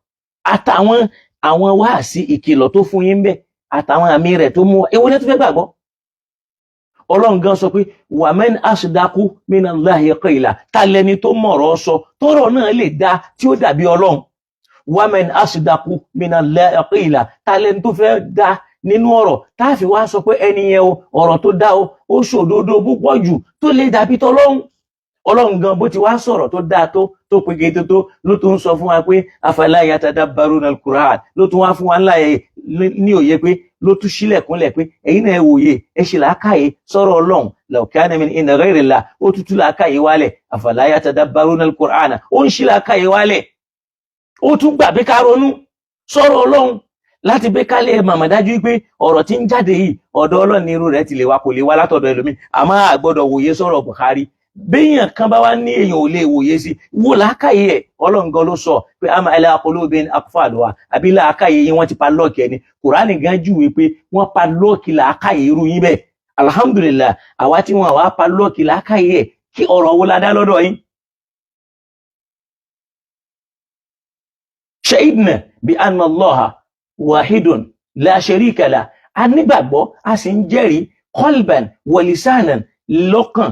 àtàwọn àwọn wáàsí ìkìlọ̀ tó fún yín bẹ́ẹ̀ àtàwọn àmì rẹ̀ tó mú èwo lẹ tó fẹ́ gbàgbọ́? Ọlọ́run gan sọ pé wa man asdaqu minallahi qila, ta lẹni tó mọ̀rọ̀ sọ tọ́rọ̀ náà lè dá tí ó dàbí Ọlọ́run. Wa man asdaqu minallahi qila, ta lẹni tó fẹ́ dá nínú ọ̀rọ̀ tá a fi wá sọ pé ẹni yẹn o ọ̀rọ̀ tó dá o ó ṣòdodo púpọ̀ jù tó lè dàbí tọlọ́run. Ọlọ́run gan bó ti wá sọ̀rọ̀ tó dáa tó pegede tó ló tún sọ fún wa pé afala yatadabbaruna al-Qur'an, ló tún wá fún wa ní òye pé ló tún sílẹ̀kúnlẹ̀ pé ẹ̀yin náà ẹ wòye ẹ ṣe làákàyè sọ̀rọ̀ Ọlọ́run law kana min inda ghayrillah, ó tún tú làákàyè wálẹ̀ afala yatadabbaruna al-Qur'an, ó ń ṣí làákàyè wálẹ̀, ó tún gbà pé ká ronú sọ̀rọ̀ Ọlọ́run láti gbé kálẹ̀ màmá dájú pé ọ̀rọ̀ tí ń jáde yìí ọ̀dọ̀ Ọlọ́run irú rẹ̀ ti lè wá kò lè wá látọ̀dọ̀ ẹlòmíì. Àmọ́ àgbọ́dọ̀ wòye sọ̀rọ̀ Bukhari. Béèyàn kan bá wá ní èèyàn ò lè wòye sí wò làákàyè ẹ̀. Ọlọ́run gan ló sọ pé am ala qulubin aqfaluha, àbí làákàyè yín wọ́n ti pa lọ́ọ̀kì ẹni. Kùránì gan júwe pé wọ́n pa lọ́ọ̀kì làákàyè irú yín bẹ́ẹ̀. Alhamdulillah, àwa tí wọ́n wá pa lọ́ọ̀kì làákàyè ẹ̀ kí ọ̀rọ̀ wo la dá lọ́dọ̀ yín. Shahidna bi anna Allaha wahidun la sharika lah, a nígbàgbọ́ a sì ń jẹ́rìí qalban wa lisanan, lọ́kàn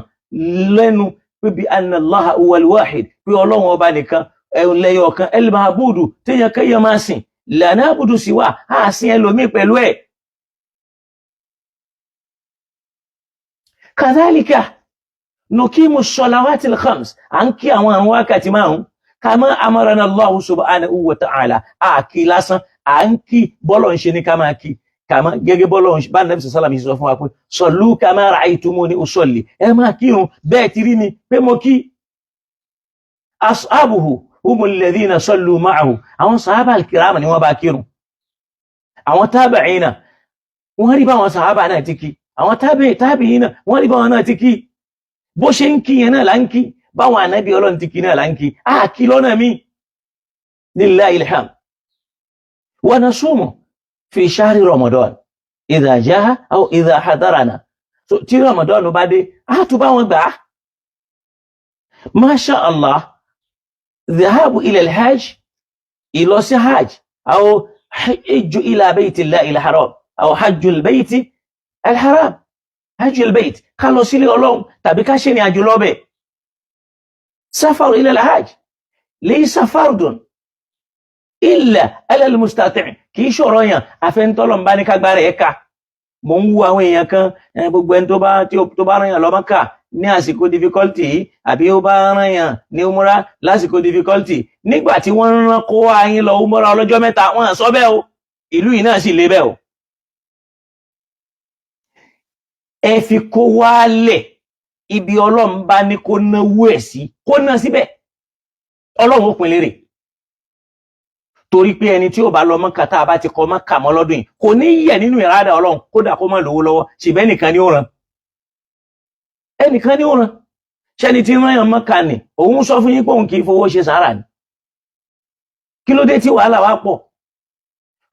lẹ́nu pé bí anna Allaha huwal wahid, pé Ọlọ́run ọba nìkan ẹlẹ́yọ̀ kan al-ma'budu téèyàn kéèyàn máa sìn, la na'budu siwa, a sìn ẹlòmíì pẹ̀lú ẹ̀. Kadhalika nuqimu as-salawati al-khams, à ń kí àwọn àrùn wákàtí márùn-ún kama amarana Allahu subhanahu wa ta'ala, àkí lásán à ń kí bọ́lọ̀ ń ṣe ní ká máa kí kàmá gẹ́gẹ́ bọ́lọ̀ ń ṣe bá Nabi sallallahu alaihi wasallam sọ fún wa pé sallu kama ra'aytumuni usalli, ẹ máa kírun bẹ́ẹ̀ ti rí mi pé mo kí. Ashabuhu humul ladhina sallu ma'ahu, àwọn sàhábà al-kiram ni wọ́n bá kírun. Àwọn tabi'ina wọ́n rí bá àwọn sàhábà náà ti kí, àwọn tabi'ina wọ́n rí bá wọn náà ti kí. Bó ṣe ń kí yẹn náà là ń kí, báwọn ànábì Ọlọ́run ti kí náà là ń kí, á kí lọ́nà mi. Lillahi alhamd. ونصوم في شهر رمضان إذا جاء أو إذا حضرنا. tí Ramadan bá dé á tún bá wọn gbà á. ما شاء الله ذهاب إلى الحج، ìlọ sí hajj، أو حج إلى بيت الله الحرام، أو حج البيت الحرام، حج البيت، ká lọ sílé Ọlọ́run tàbí ká ṣe ní àjò lọ bẹ̀. سفر إلى الحج ليس فرض إلا على المستطيع، kì í ṣọ̀rọ̀ yàn àfẹnitọ́lọ́run bá ní kágbára ẹ̀ ká. Mo ń wo àwọn èèyàn kan gbogbo ẹni tó bá rán yàn lọ Mákà ní àsìkò difficulty yìí, àbí ó bá rán yàn ní umra lásìkò difficulty, nígbà tí wọ́n rán kó wá yín lọ umra ọlọ́jọ́ mẹ́ta, wọ́n sọ bẹ́ẹ̀ o, ìlú yìí náà sì lè bẹ́ẹ̀ o. Ẹ fi kó wálẹ̀ ibi Ọlọ́run bá ní kó náwó ẹ̀ sí, kó ná síbẹ̀, Ọlọ́run ó pín lérè. Torí pé ẹni tí ó bá lọ Mákà tá a bá ti kọ Mákà mọ́ lọ́dún yìí kò ní yẹ̀ nínú ìrádà Ọlọ́run, kódà kó má lówó lọ́wọ́, ṣùgbọ́n ẹnìkan ni ó rán. Ẹnìkan ni ó rán. Ṣẹ́ni tí rán yàn Mákà ni òun sọ fún yín pé òun kì í fowó ṣe sàárà ni. Kí ló dé tí wàhálà wá pọ̀?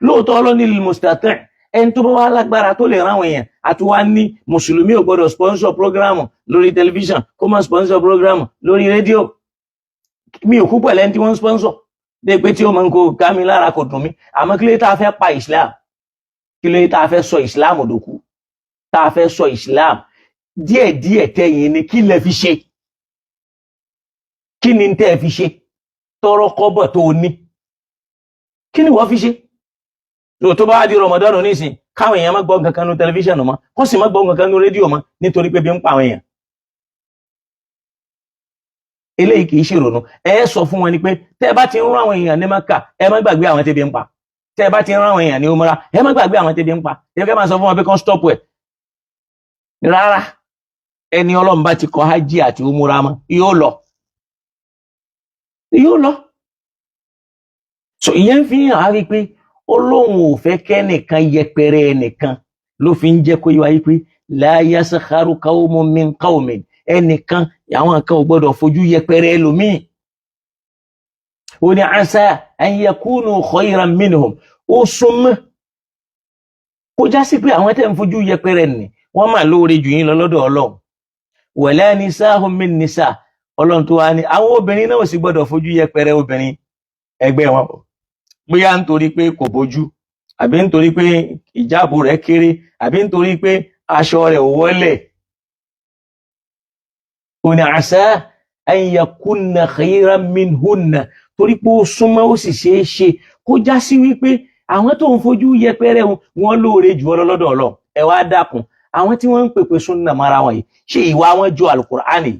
Lóòótọ́ Ọlọ́run ní lil mustati', ẹni tó bá wá lágbára tó lè rán àwọn èèyàn, àti wá ní mùsùlùmí ò gbọdọ̀ sponsor programu lórí tẹlifíṣàn, kó má sponsor programu lórí rédíò. Mi ò kú pẹ̀lú ẹni tí wọ́n sponsor. Dé pé tí ó máa ń kó ká mi lára kò dùn mí, àmọ́ kí ló tá a fẹ́ pa Islam, kí ló tá a fẹ́ sọ Islam òdòkú, tá a fẹ́ sọ Islam díẹ̀díẹ̀ tẹ̀yìn ni kí lẹ fi ṣe. kí ni tẹ́ fi ṣe tọrọ kọ́bọ̀ tó ní kí ni wọ́n fi ṣe tó bá di Ramadan nísìn káwọn èèyàn má gbọ́ nǹkan kan ní tẹlifíṣàn mọ́ kó sì má gbọ́ nǹkan kan ní rédíò mọ́ nítorí pé bí ń pa àwọn èèyàn eléyìí kì í ṣe ìrònú ẹ sọ fún wọn ni pé tẹ́ bá ti ń rán àwọn èèyàn ní Mákà ẹ má gbàgbé àwọn tẹ́bi ń pa tẹ́ bá ti ń rán àwọn èèyàn ní Umrah ẹ má gbàgbé àwọn tẹ́bi ń pa ẹ fẹ́ máa sọ fún wọn pé kán stop ẹ̀ rárá ẹni Ọlọ́run bá ti kọ hajj àti Umrah mọ́ yóò lọ so ìyẹn fi hàn á rí pé Ọlọ́run ò fẹ́ kẹ́nìkan yẹpẹrẹ ẹnìkan ló fi ń jẹ́ kó yíwá yí pé la yaskharu qawmun min qawmin ẹnìkan àwọn kan ò gbọdọ̀ fojú yẹpẹrẹ ẹlòmíì ó ní asa an yakunu khayran minhum ó súnmọ́ kó já sí pé àwọn tẹ́ ń fojú yẹpẹrẹ nì wọ́n máa lóore jù yín lọ lọ́dọ̀ Ọlọ́run wala nisahum min nisa Ọlọ́run tó wá ní àwọn obìnrin náà sì gbọdọ̀ fojú yẹpẹrẹ obìnrin ẹgbẹ́ wọn bóyá nítorí pé kò bójú àbí nítorí pé ìjáàbù rẹ̀ kéré àbí nítorí pé aṣọ rẹ̀ ò wọlẹ̀ ó ní àṣà an yakunna khayran minhunna torí pé ó súnmọ́ ó sì ṣeé ṣe kó já sí wípé àwọn tó ń fojú yẹpẹrẹ wọn lóore jù ọ lọ́dọ̀ Ọlọ́run ẹ wá dákun àwọn tí wọ́n ń pèpè súnnà mara wọn yìí ṣe ìwà wọn jọ alukur'ani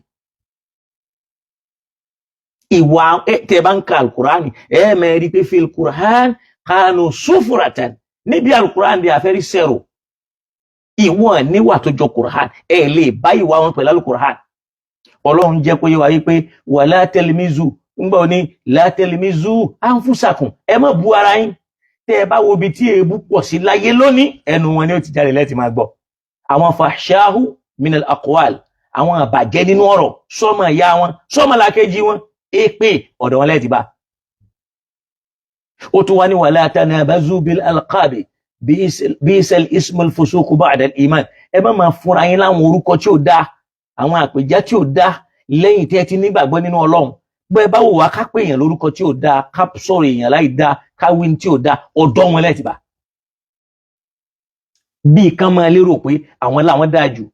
ìwà tẹ́ bá ń ka alukur'ani ẹ mẹ́rí pé fi alukur'an kanu sufuratan níbi alukur'ani àfẹ́rí sẹ́rò ìwọ̀n níwà tó jọ kur'an ẹ lè bá ìwà wọn pẹ̀lú alukur'an Ọlọ́run jẹ́ kó yé wa yí pé wala telmizu ńgbà ní la telmizu anfusakum ẹ má bú ara yín tẹ́ bá wo bí tí èébú pọ̀ sí láyé lónìí ẹnu wọn ni ó ti jáde lẹ́tì máa gbọ́ àwọn fahshahu min al-aqwal àwọn àbàjẹ́ nínú ọ̀rọ̀ sọ́mọ ìyá wọn sọ́mọ làkejì wọn èpè ọ̀dọ̀ wọn lẹ́tì bá ó tún wá ní wala tanabazu bil alqabi bi'sal ismul fusuq ba'da al-iman ẹ má máa fúnra yín láwọn orúkọ tí ó dáa àwọn àpèjá tí ó dáa lẹ́yìn tí ẹ ti nígbàgbọ́ nínú Ọlọ́run bẹ́ẹ̀ bá wò wá ká pè èèyàn lórúkọ tí ó dáa ká sọ̀rọ̀ èèyàn láì dáa ká wí tí ó dáa ọ̀dọ̀ wọn lẹ́tì bá bí kan máa lérò pé àwọn làwọn dáa jù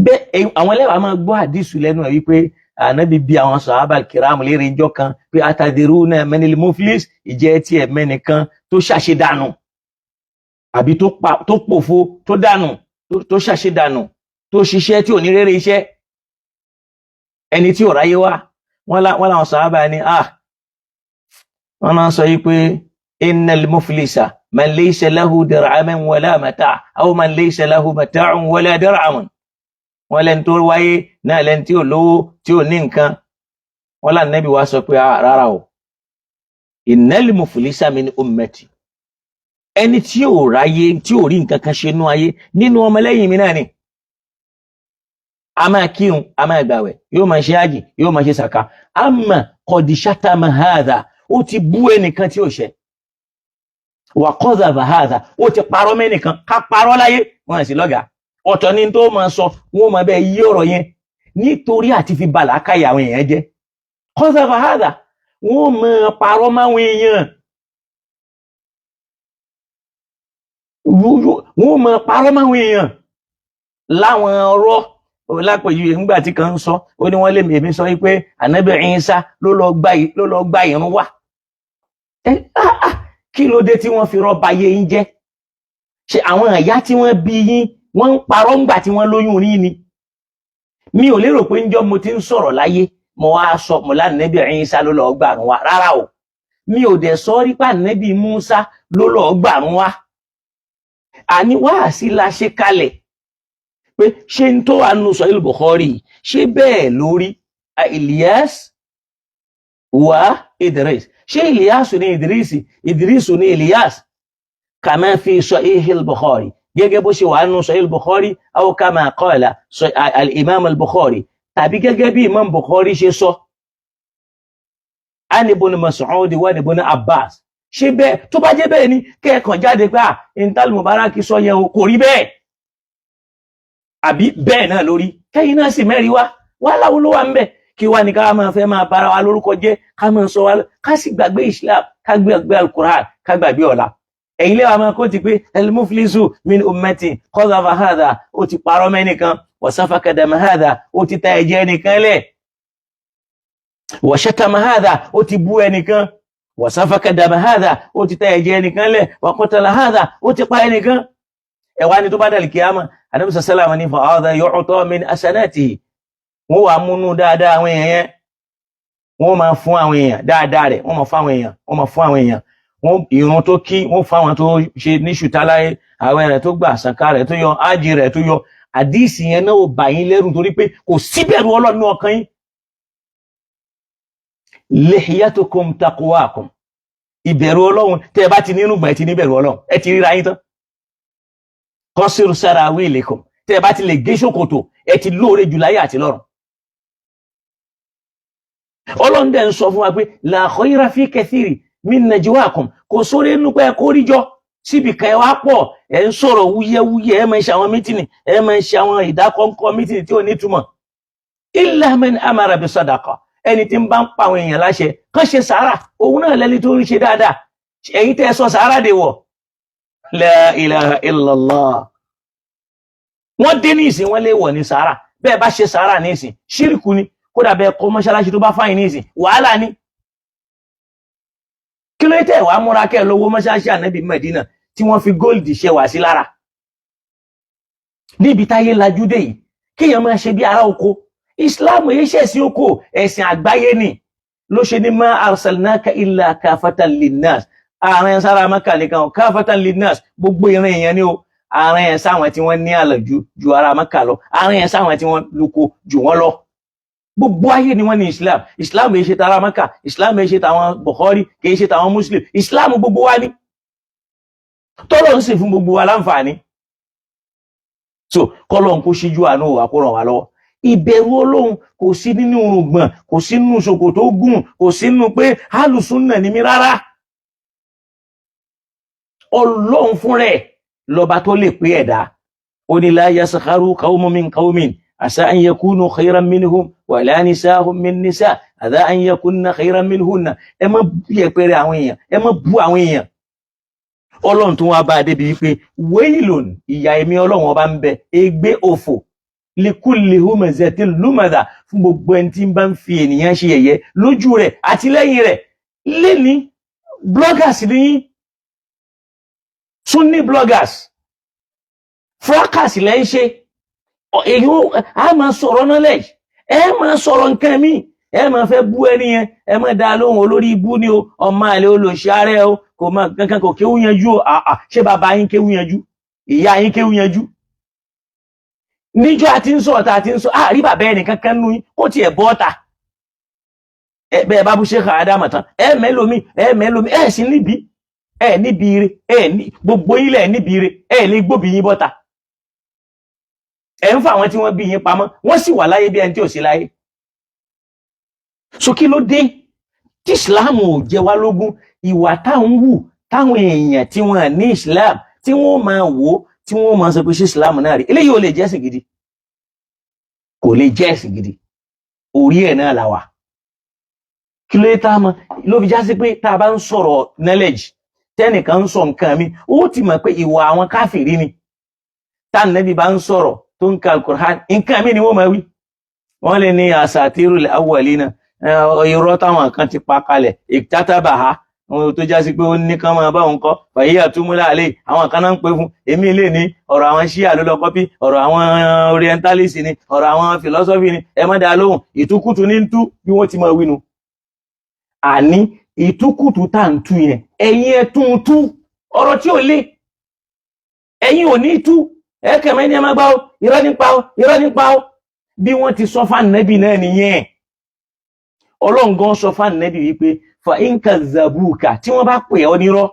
bẹ́ẹ̀ àwọn ẹlẹ́wàá máa gbọ́ àdìsù lẹ́nu ẹ̀ wípé ànábì bí àwọn sàhábà kìrámù lérè ìjọ kan pé atadiruna manil muflis ìjẹ́ tí ẹ̀ mẹ́nìkan tó ṣàṣedànù àbí tó pòfo tó dànù tó ṣàṣedànù tó ṣiṣẹ́ tí ò ní rere iṣẹ́ ẹni tí ò ráyé wá wọ́n láwọn sàhábà ní wọ́n náà sọ yí pé innal muflisa man laysa lahu dir'aman wala mata' aw man laysa lahu mata'un wala dir'amun wọ́n lẹ́ni tó wáyé náà lẹ́ni tí ò lówó tí ò ní nǹkan wọ́n lá Nábì wá sọ pé rárá o innal muflisa min ummati ẹni tí ò ráyé tí ò rí nǹkan kan ṣe nú ayé nínú ọmọlẹ́yìn mi náà ni a máa kírun a máa gbàwẹ̀ yóò máa ṣe ájì yóò máa ṣe sàká amma qad shatama hadha ó ti bú ẹnìkan tí ò ṣẹ̀ wa qadhaba hadha ó ti parọ́ mẹ́nìkan ká parọ́ láyé wọ́n sì lọ́gàá ọ̀tọ̀ ní tó máa sọ wọ́n máa bẹ́ẹ̀ yí ọ̀rọ̀ yẹn nítorí àti fi balà káyà àwọn èèyàn jẹ́ qadhaba hadha wọ́n máa parọ́ máwọn èèyàn wọ́n máa parọ́ máwọn èèyàn láwọn ọ̀rọ̀ lápèjú nígbà tí kan ń sọ ó ní wọ́n lè mèmí sọ wípé ànábì Ìsá ló lọ gba ìrun wá kí ló dé tí wọ́n fi rọ́ba yé yín jẹ́ ṣe àwọn ìyá tí wọ́n bí yín wọ́n ń parọ́ ńgbà tí wọ́n lóyún rí ni mi ò lérò pé ńjọ́ mo ti ń sọ̀rọ̀ láyé mo wá sọ mo lánàbì Ìsá ló lọ gba ìrun wá rárá o mi ò dẹ̀ sọ rí pé ànábì Mùsá ló lọ gba ìrun wá àní wáàsí la ṣe kalẹ̀ pé ṣé ń tó àánú Sahih Bukhari ṣé bẹ́ẹ̀ lórí Ilyas wa Idris ṣé Ilyas ní Idris ní Ilyas kama fi Sahih Bukhari gẹ́gẹ́ bó ṣe wà nínú Sahih Bukhari aw kama qala al-Imam al-Bukhari tàbí gẹ́gẹ́ bí Imam Bukhari ṣe sọ an ibn Mas'ud wa ibn Abbas ṣé bẹ́ẹ̀ tó bá jẹ́ bẹ́ẹ̀ ni kẹ́ẹ̀kan jáde pé intal Mubarak sọ yẹn kò rí bẹ́ẹ̀ àbí bẹ́ẹ̀ náà lórí kẹ́yìn náà sì mẹ́rin wá láwo ló wà ń bẹ̀ kí wá ní ká máa fẹ́ máa bára wa lórúkọ jẹ́ ká máa sọ wá ká sì gbàgbé Islam ká gbàgbé al-Qur'an ká gbàgbé ọ̀la ẹ̀yin lẹ́wàá máa kó ti pé al-muflisu min ummati qadhafa hadha ó ti parọ́ mẹ́nìkan wa safaka dama hadha ó ti ta ẹ̀jẹ̀ nìkan lẹ̀ wa shatama hadha ó ti bú ẹnìkan wa safaka dama hadha ó ti ta ẹ̀jẹ̀ ẹnìkan lẹ̀ wa qatala hadha ó ti pa ẹnìkan. Ẹ wá ní tó bá dal kiyama Ànábì sallallahu alaihi wa sallam ní fa hadha yu'ta min hasanatihi wọ́n wá múnú dáadáa àwọn èèyàn wọ́n máa fún àwọn èèyàn dáadáa rẹ̀ wọ́n máa fún àwọn èèyàn wọ́n ìrun tó kí wọ́n fún àwọn tó ṣe ní ṣùtáláyé àwọn rẹ̀ tó gbà sàká rẹ̀ tó yọ ájì rẹ̀ tó yọ. Àdíìsì yẹn náà ò bà yín lẹ́rù torí pé kò síbẹ̀rù Ọlọ́run ní ọkàn yín. Lihiyatukum taqwakum, ìbẹ̀rù Ọlọ́run tẹ́ ẹ bá ti nínú gbà ẹ ti níbẹ̀rù Ọlọ́run ẹ ti ríra yín tán. Qasiru sarawilikum, tẹ́ ẹ bá ti lè gé ṣòkòtò ẹ ti lóore jù láyé àti lọ́run. Ọlọ́run dẹ̀ ń sọ fún wa pé la khayra fi kathiri min najwakum, kò sóre nínú pé ẹ kó rí jọ síbi kan ẹ wá pọ̀ ẹ ń sọ̀rọ̀ wúyẹ́wúyẹ́ ẹ máa ń ṣe àwọn mítìnì ẹ máa ń ṣe àwọn ìdákọ́ńkọ́ mítìnì tí ò ní túmọ̀. Illa man amara bi sadaqa, ẹni tí ń bá ń pa àwọn èèyàn láṣẹ kán ṣe sàárà òun náà lẹ́ni tó ń ṣe dáadáa. Ẹ̀yin tẹ́ ẹ sọ sàárà dè wọ̀. La ilaha illallah. Wọ́n dé ní ìsìn wọ́n lè wọ̀ ní sàárà, bẹ́ẹ̀ bá ṣe sàárà ní ìsìn ṣírìkù ni, kódà bẹ́ẹ̀ kọ́ mọ́ṣáláṣí tó bá fáyìn ní ìsìn wàhálà ni. Kí ló tẹ́ wàá múra kẹ́ lówó mọ́ṣáláṣí Ànábì Mẹ́dínà tí wọ́n fi góòlì ṣe wá sí lára. Níbi táyé lajú dé yìí kéèyàn máa ṣe bí ará oko. Islam yìí ṣẹ̀sìn oko, ẹ̀sìn àgbáyé ni ló ṣe ní ma arsalnaka illa kafatan linnas. Àárín sára Mákà nìkan kafatan linnas, gbogbo ìran èèyàn ni o. Àárín sáwọn tí wọ́n ní àlàjú ju ará Mákà lọ, àárín sáwọn tí wọ́n lóko jù wọ́n lọ. Gbogbo ayé ni wọ́n ní Islam. Islam yìí ṣe tara Mákà, Islam yìí ṣe tàwọn Bukhari, kìí ṣe tàwọn Muslim. Islam gbogbo wa ni. Tọ́lọ̀ ń sì fún gbogbo wa láǹfààní. So kọ́lọ̀ ń kó ṣíjú àánú wa kó ràn wá lọ́wọ́. Ìbẹ̀rù Ọlọ́run kò sí nínú òrùngbọ̀n, kò sí nínú ṣòkòtò gùn, kò sí nínú pé alùsùnnà ni mí rárá. Ọlọ́run fún rẹ̀ lọ́ba tó lè pé ẹ̀dá. Ó ní la yaskharu qawmun min qawmin asa an yakunu khayran minhum wa la nisa'un min nisa' asa an yakunna khayran minhunna. Ẹ má yẹpẹrẹ àwọn èèyàn, ẹ má bú àwọn èèyàn. Ọlọ́run tún wá bá débi wípé waylun, ìyà èmi Ọlọ́run ọba ń bẹ, ègbé òfò likulli humazatin lumaza, fún gbogbo ẹni tí ń bá ń fi ènìyàn ṣe yẹ̀yẹ́ lójú rẹ̀ àti lẹ́yìn rẹ̀. Lẹ́ni bloggers ní Sunni bloggers fracas lẹ́ ń ṣe èyí a máa sọ̀rọ̀ knowledge, ẹ máa sọ̀rọ̀ nǹkan mi, ẹ máa fẹ́ bú ẹni yẹn, ẹ máa dá lóhùn olórí ibú ni o, ọmọ àlè olóṣàárẹ̀ o, kò mọ kankan kò kéwú yanjú o. Ṣé bàbá yín kéwú yanjú? Ìyá yín kéwú yanjú? Níjọ́ àti ń sọ̀rọ̀ tá àti ń sọ àrí bàbá ẹnì kankan nú yín kó tiẹ̀ bọ́ta. Bẹ́ẹ̀ bá bú Sheikh Adam tán mẹ́lòmí sí níbi níbi ire ní gbogbo ilẹ̀ níbi ire lè gbóbi yín bọ́ta. Ń fa àwọn tí wọ́n bí yín pamọ́ wọ́n sì wà láyé bí ẹni tí ò sí láyé. So kí ló dé tí Islam ò jẹ wá lógún? Ìwà táwọn wù táwọn èèyàn tí wọ́n ní Islam tí wọ́n máa wò tí wọ́n máa sọ pé ṣé Islam náà rí eléyìí ò lè jẹ́ ẹ̀sìn gidi, kò lè jẹ́ ẹ̀sìn gidi, orí ẹ̀ náà là wà. Kí ló dé tá a mọ̀ ló fi já sí pé tá a bá ń sọ̀rọ̀ knowledge tẹ́nìkan ń sọ nǹkan mi ó ti mọ̀ pé ìwà àwọn káfìrí ni. Tá Ànábì bá ń sọ̀rọ̀ tó ń ka Al-Qur'an nǹkan mi ni wọ́n máa wí. Wọ́n lè ní asatirul awwalina, irọ́ táwọn kan ti pa kalẹ̀, iktatabaha tó já sí pé ó ní kán máa bá òun kọ́ fàyíyà túmúlà àlè, àwọn kan náà ń pè fún. Èmi lè ní ọ̀rọ̀ àwọn ṣíà ló lọ kọ́pì, ọ̀rọ̀ àwọn orientalist ni, ọ̀rọ̀ àwọn philosophy ni, ẹ má dá lóhùn, ìtúkùtù ní ń tú bí wọ́n ti máa wí nu. Àní ìtúkùtù tá ń tú yẹn ẹ̀yin ẹ tún tú, ọ̀rọ̀ tí ò lé ẹ̀yin ò ní tú, ẹ kẹ̀mẹ́ ní ẹ má gbá o, irọ́ nípa o, bí wọ́n ti sọ fún Ànábì náà nìyẹn. Ọlọ́run gan sọ fún Ànábì wípé fa in kazzabuka, tí wọ́n bá pè ọ́ nírọ́,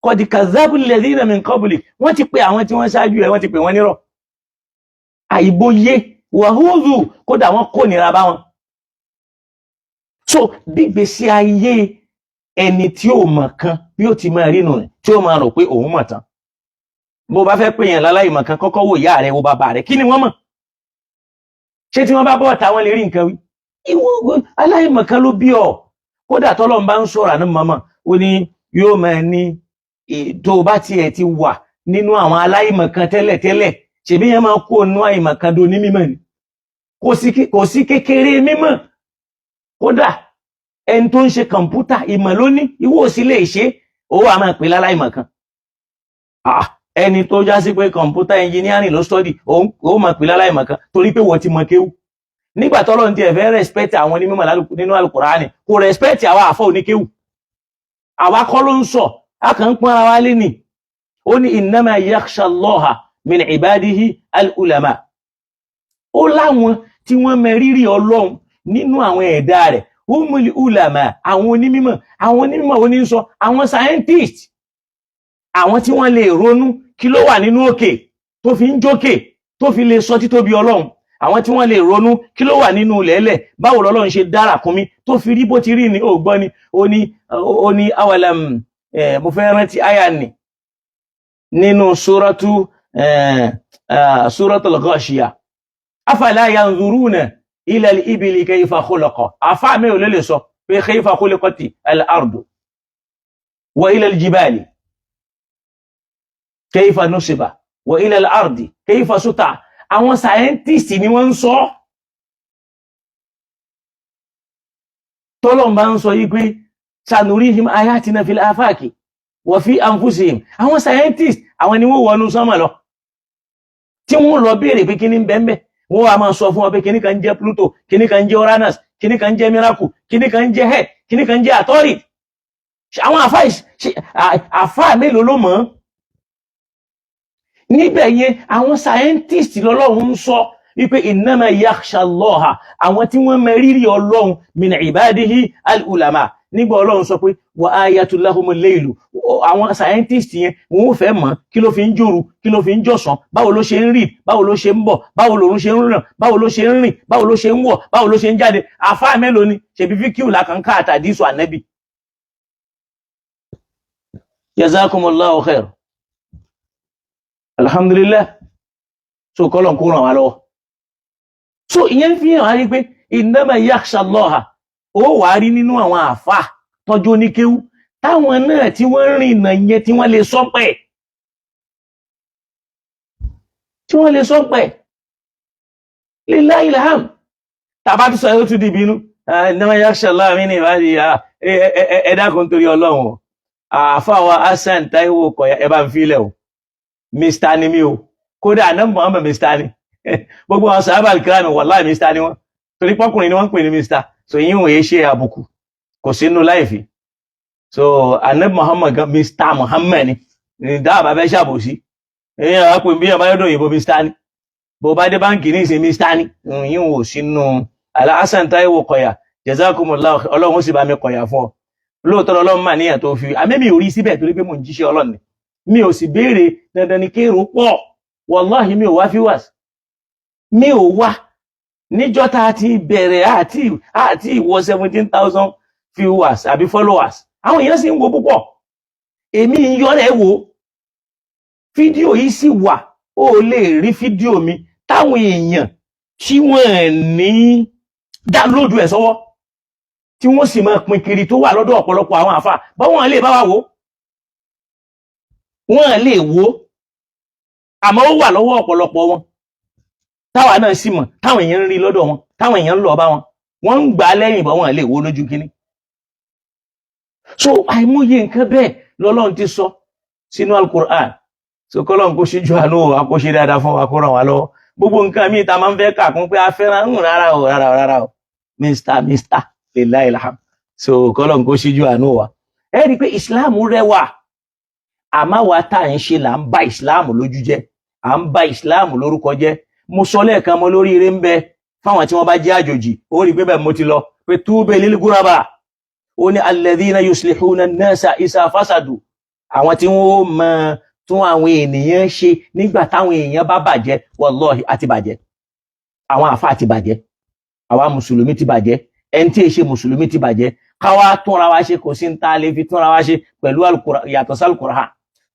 qad kazzabu alladhina min qablik, wọ́n ti pè àwọn tí wọ́n ṣáájú ẹ̀, wọ́n ti pè wọ́n nírọ́. Àìbóyé wàhúùzù, kódà wọ́n kó nira bá wọn. So bí gbèsè ayé ẹni tí ó mọ̀ kan bí ó ti máa rínú rẹ̀ tí ó máa rò pé òun mọ̀ tán. Bó bá fẹ́ pè yàn láláìmọ̀ kan kọ́kọ́ wò ìyá rẹ̀ wo bàbá rẹ̀, kí ni wọ́n mọ̀? Ṣé tí wọ́n bá bọ́ ọ̀tá wọn lè rí nǹkan wí? Ìwọ aláìmọ̀ kan ló bí ọ. Kódà tọ́lọ́run bá ń sọ̀rọ̀ àná mọ́mọ́ ó ní yóò máa ní tó bá tiẹ̀ ti wà nínú àwọn aláìmọ̀ kan tẹ́lẹ̀tẹ́lẹ̀, ṣèbí yẹn máa kó nú àìmọ̀ kan do ní mímọ̀ ni. Kò sí kékeré mímọ̀. kódà ẹni tó ń ṣe kọ̀ǹpútà ìmọ̀ ló ní, ìwọ ò sì lè ṣe, ó wà máa pè láláìmọ̀ kan. Ẹni tó já sí pé kọ̀ǹpútà engineering ló study ó máa pè láláìmọ̀ kan torí pé wọ́n ti mọ kéwú. Nígbà tọ́lọ́run ti ẹ̀fẹ́ respect àwọn onímọ̀ nínú Al-Qur'ani kò respect àwa àfọ́ oníkéwú. Àwa kọ́ ló ń sọ, a kàn ń pọ́n ara wa lé ní. Ó ní innama yakhsha Allaha min ibadihi al-ulama. Ó láwọn tí wọ́n mẹrírì Ọlọ́run nínú àwọn ẹ̀dá rẹ̀, humul ulama, àwọn onímọ̀ ó ní sọ, àwọn scientist, àwọn tí wọ́n lè ronú kí ló wà nínú òkè tó fi ń jókè tó fi lè sọ títóbi Ọlọ́run, àwọn tí wọ́n lè ronú kí ló wà nínú lẹ́lẹ̀ báwo l'Ọlọ́run ṣe dára kún mi tó fi rí bó ti rí ní ògbọ́n ni ó ní awalam mo fẹ́ rántí àyà ni nínú suratul Ghashiyah, afala yanzuruna ila al-ibili kayfa khulaqa, àfáà mi ò lè sọ pé kayfa khulaqati al-ardu wa ila al-jibali kayfa nusiba wa ila al-ardi kayfa suta. Àwọn scientist ni wọ́n ń sọ. Tọ́lọ́run bá ń sọ yí pé sanurihim ayatina fil afaki wa fi anfusihim. Àwọn scientist àwọn ni wọ́n wọnú sánmà lọ tí wọ́n lọ béèrè pé kíní ń bẹ́ẹ̀ wọ́n wá máa sọ fún wọn pé kíní kan jẹ́ Pluto, kíní kan jẹ́ Uranus, kíní kan jẹ́ Miracle, kíní kan jẹ́ He, kíní kan jẹ́ Atori. Àwọn àfáà mélòó ló mọ̀? Níbẹ̀ yẹn àwọn scientist lọ́lọ́run ń sọ wípé innama yakhsha Allaha, àwọn tí wọ́n mẹrírì Ọlọ́run min ibadihi al-ulama. Nígbà Ọlọ́run sọ pé wa ayatul lahumul laylu, àwọn scientist yẹn wọ́n fẹ́ mọ̀ kí ló fi ń jòru, kí ló fi ń jọ̀sán, báwo ló ṣe ń rí, báwo ló ṣe ń bọ̀, báwo lòrun ṣe ń ràn, báwo ló ṣe ń rìn, báwo ló ṣe ń wọ̀, báwo ló ṣe ń jáde. Àfáà mélòó ni ṣebí fíkíù làkàn ká àtàdísù ànábì. Jazakumullahu khair. Alhamdulillah. So kọ́lọ̀ kó ràn wá lọ́wọ́. So ìyẹn fi hàn wá pé innama yakhsha Allaha, ó wà rí nínú àwọn àfáà tọ́jú oníkéwú táwọn náà tí wọ́n rìn ìnà yẹn tí wọ́n lè sọ́pẹ̀. Tí wọ́n lè sọ́pẹ̀. Lillahil hamd. Tàbá tí sọ yóò tún dìbì inú. Innama yakhsha Allaha min ibadihi ẹ̀dá kan torí Ọlọ́run. Àfáà wa Hassan Taiwo Koya ẹ bá ń filẹ̀ o. Mr. ni mi o. Kódà náà Muhammad Mr. ni. Gbogbo àwọn sàhábà al-kiram wallahi Mr. ni wọ́n. Torí pọ́kùnrin ni wọ́n ń pè ní Mr. So yín wòye ṣe àbùkù. Kò sínú láìfì. So Ànábì Muhammad gan Mr. Muhammad ni dáàbà bẹ́ ṣàbòsí. Èyàn àpò bí ọba yọ́dọ̀ òyìnbó Mr. ni. Bó bá dé báńkì ní ìsìn Mr. ni. Yín wò sínú Hassan Taiwo Koya. Jazakumullahu Ọlọ́run sì bá mi kọ̀yà fún ọ. Lóòótọ́ Ọlọ́run mà níyàn tó fi. Àmì mi ò rí síbẹ̀ torí pé mò ń jíṣẹ́ Ọlọ́run ni. Mi ò sì béèrè dandan ni kéèrò pọ̀. Wallahi mi ò wá viewers. Mi ò wá. Níjọ́ tá a ti bẹ̀rẹ̀ àti ìwọ 17,000 viewers àbí followers. Àwọn èèyàn sì ń wo púpọ̀. Èmi ń yọ rẹ̀ wò. Fídíò yìí sì wà. Ó lè rí fídíò mi táwọn èèyàn tí wọ́n ní download ẹ̀ sọ́wọ́. Tí wọ́n sì máa pín kiri tó wà lọ́dọ̀ ọ̀pọ̀lọpọ̀ àwọn àfáà. Bá wọ́n lè bá wa wò. Wọ́n lè wò. Àmọ́ ó wà lọ́wọ́ ọ̀pọ̀lọpọ̀ wọn. Táwa náà sì mọ̀, táwọn èèyàn ń rí lọ́dọ̀ wọn, táwọn èèyàn ń lọ bá wọn. Wọ́n ń gbà lẹ́yìn bọ̀ wọ́n lè wò lójú kíní. So àìmọye nǹkan bẹ́ẹ̀ lọ́lọ́run ti sọ sínú Al-Qur'an. So kọ́lọ́run kó ṣíjú àánú wa kó ṣe dáadáa fún wa kó ràn wá lọ́wọ́. Gbogbo nǹkan míì tá máa ń fẹ́ kà kún pé a fẹ́ràn rárá o. Mr. Lillahil hamd. So kọ́lọ́run kó ṣíjú àánú wa. Ẹ rí i pé Islam rẹwà. Àmọ́ wa tá à ń ṣe là ń ba Islam lójú jẹ́. À ń ba Islam lórúkọ jẹ́. Mo sọ lẹ́ẹ̀kan mo lórí ire ń bẹ fáwọn tí wọ́n bá jẹ́ àjòjì. Ó rí pé bẹ́ẹ̀ mo ti lọ pé túbẹ̀ lil ghuraba. Ó ní alladhina yuslihuna an-nasa isa fasadu. Àwọn tí wọ́n mọ̀ tún àwọn ènìyàn ṣe nígbà táwọn èèyàn bá bàjẹ́. Wallahi àti bàjẹ́. Àwọn àfáà ti bàjẹ́. Àwa mùsùlùmí ti bàjẹ́. Ẹni tí ṣe mùsùlùmí ti bàjẹ́. Káwá túnra wa ṣe kò sí ń ta lè fi túnra wa ṣe pẹ̀lú Al-Qur'an yàtọ̀ sí Al-Qur'an.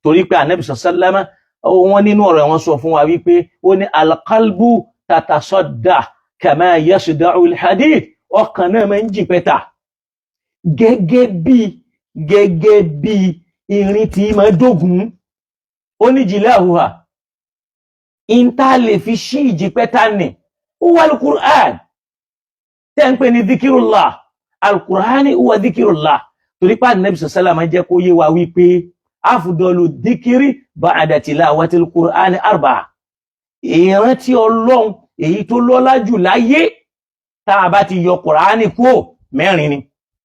Torí pé Ànábì sallallahu wọ́n nínú ọ̀rọ̀ wọn sọ fún wa wípé ó ní alqalbu tatasadda kama yasda'u alhadid, ọkàn náà máa ń jì pẹ́ta gẹ́gẹ́ bí irin tí máa dógùn. Ó ní jilahuha in tá lè fi ṣí ìjì pẹ́ta ní ó wà Al-Qur'an tẹ́ ń pè ní dhikirullah al-Qur'ani huwa dhikrullah torí pé Ànábì sallallahu jẹ́ kó yé wa wí pé afdalu dhikri ba'da tilawatil Qur'ani arba'a ìrántí Ọlọ́run èyí tó lọ́lá jù láyé tá bá ti yọ Qur'ani kúrò mẹ́rin ni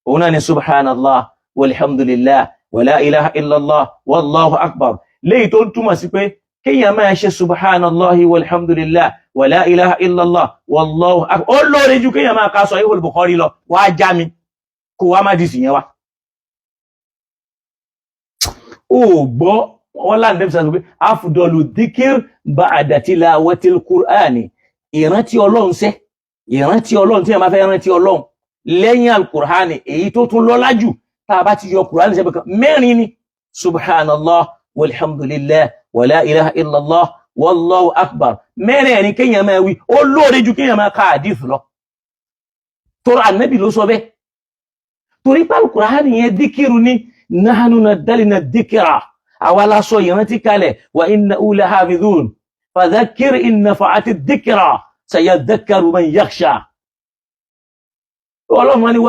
òun náà ni subhanallah walhamdulillah wala ilaha illallah wallahu akbar léyìí tó túmọ̀ sí pé kéèyàn máa ṣe subhanallahi walhamdulillah wala ilaha illallah wallahu akbar ó lóore ju kéèyàn máa ka Sahihul Bukhari lọ wá já mi kó wá má dìsì yẹn wá ó gbọ́ wọn láǹdẹ́ bí sọ pé afdalu dhikr ba'da tilawatil Qur'ani ìrántí Ọlọ́run sẹ́ ìrántí Ọlọ́run tí a máa fẹ́ rántí Ọlọ́run lẹ́yìn al-Qur'ani èyí tó tún lọ́lá jù tá a bá ti yọ Qur'ani sẹ́bẹ̀ kan mẹ́rin ni subhanallah walhamdulillah wala ilaha illallah wallahu akbar mẹ́rin ẹni kéèyàn máa wí ó lóore ju kéèyàn máa ka hadith lọ torí Ànábì ló sọ bẹ́ẹ̀ torí pé al-Qur'ani yẹn díkìrù ní nahnu nazzalna dhikra àwa la sọ ìrántí kalẹ̀ wa innahu lahafidhun fadhakkir in nafa'ati dhikra sayadhakkaru man yakhsha Ọlọ́run ni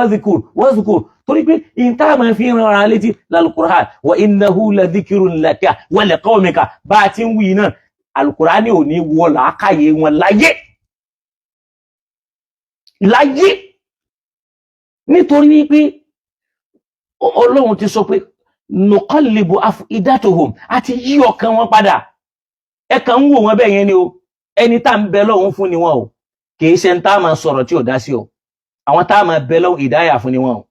wazkur torí pé ìta máa fi ran ara létí lal-Qur'an wa innahu la dhikrun laka wa li qawmika bá ti ń wí náà al-Qur'ani ò ní wọ làákàyè wọn láyé nítorí pé Ọlọ́run ti sọ pé nuqallibu afidatuhum àti yí ọkàn wọn padà ẹ kàn ń wò wọn bẹ́ẹ̀ yẹn ni o ẹni tá ń bẹ lọ́hùn fún ni wọn o kìí ṣe ń tá máa sọ̀rọ̀ tí ò dá sí o àwọn tá máa bẹ lọ́hùn ìdáyà fún ni wọn o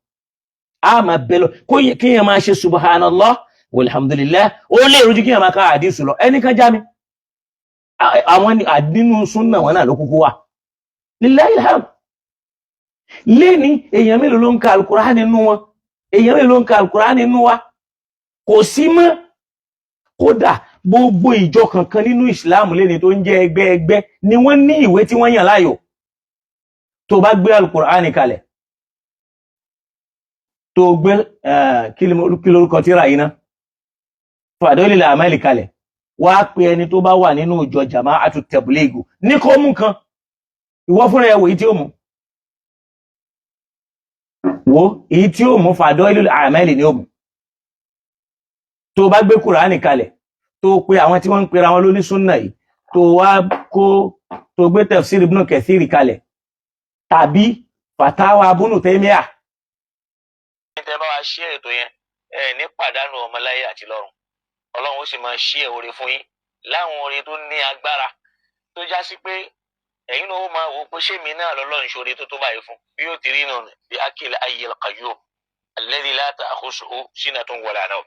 a máa bẹ lọ kíyàn máa ṣe subhanallah walhamdulillah ó lè rojú kíyàn máa ká àdísù lọ ẹni kan já mi àwọn àdínú súnnà wọn náà ló kúkú wà lillahi alhamd lẹ́ni èèyàn mélòó ló ń ka al-Qur'an nínú wọn èèyàn mélòó ló ń ka al-Qur'an nínú wa kò sí mọ́ kódà gbogbo ìjọ kankan nínú ìsìláàmù lẹ́ni tó ń jẹ́ ẹgbẹ́ ni wọ́n ní ìwé tí wọ́n yàn láàyò tó bá gbé al-Qur'an kalẹ̀ tó gbé kí lórúkọ tírà yìí ná Fadailul A'mal kalẹ̀ wá pé ẹni tó bá wà nínú ìjọ Jama'atu Tabligh ní kó mú kan ìwọ fúnra ẹ̀ wò èyí tí ó mú wo èyí tí ó mú Fadailul A'mal ni ó mú tó bá gbé Kùránì kalẹ̀ tó pé àwọn tí wọ́n ń pera wọn lóní súnnà yìí tó gbé Tafsir Ibn Kathir kalẹ̀ tàbí Fatawa Ibn Taymiyyah tẹ́ bá wá ṣe ètò yẹn ní pàdánù ọmọláyé àti lọ́run Ọlọ́run ó sì máa ṣe oore fún yín láwọn oore tó ní agbára tó já sí pé ẹ̀yin náà ó máa wò pé ṣé mi náà lọ́lọ́run ṣoore tó báyìí fún bí ó ti rí náà bí akil hayyil qayyum alladhi la ta'khusuhu sinatun wala nawm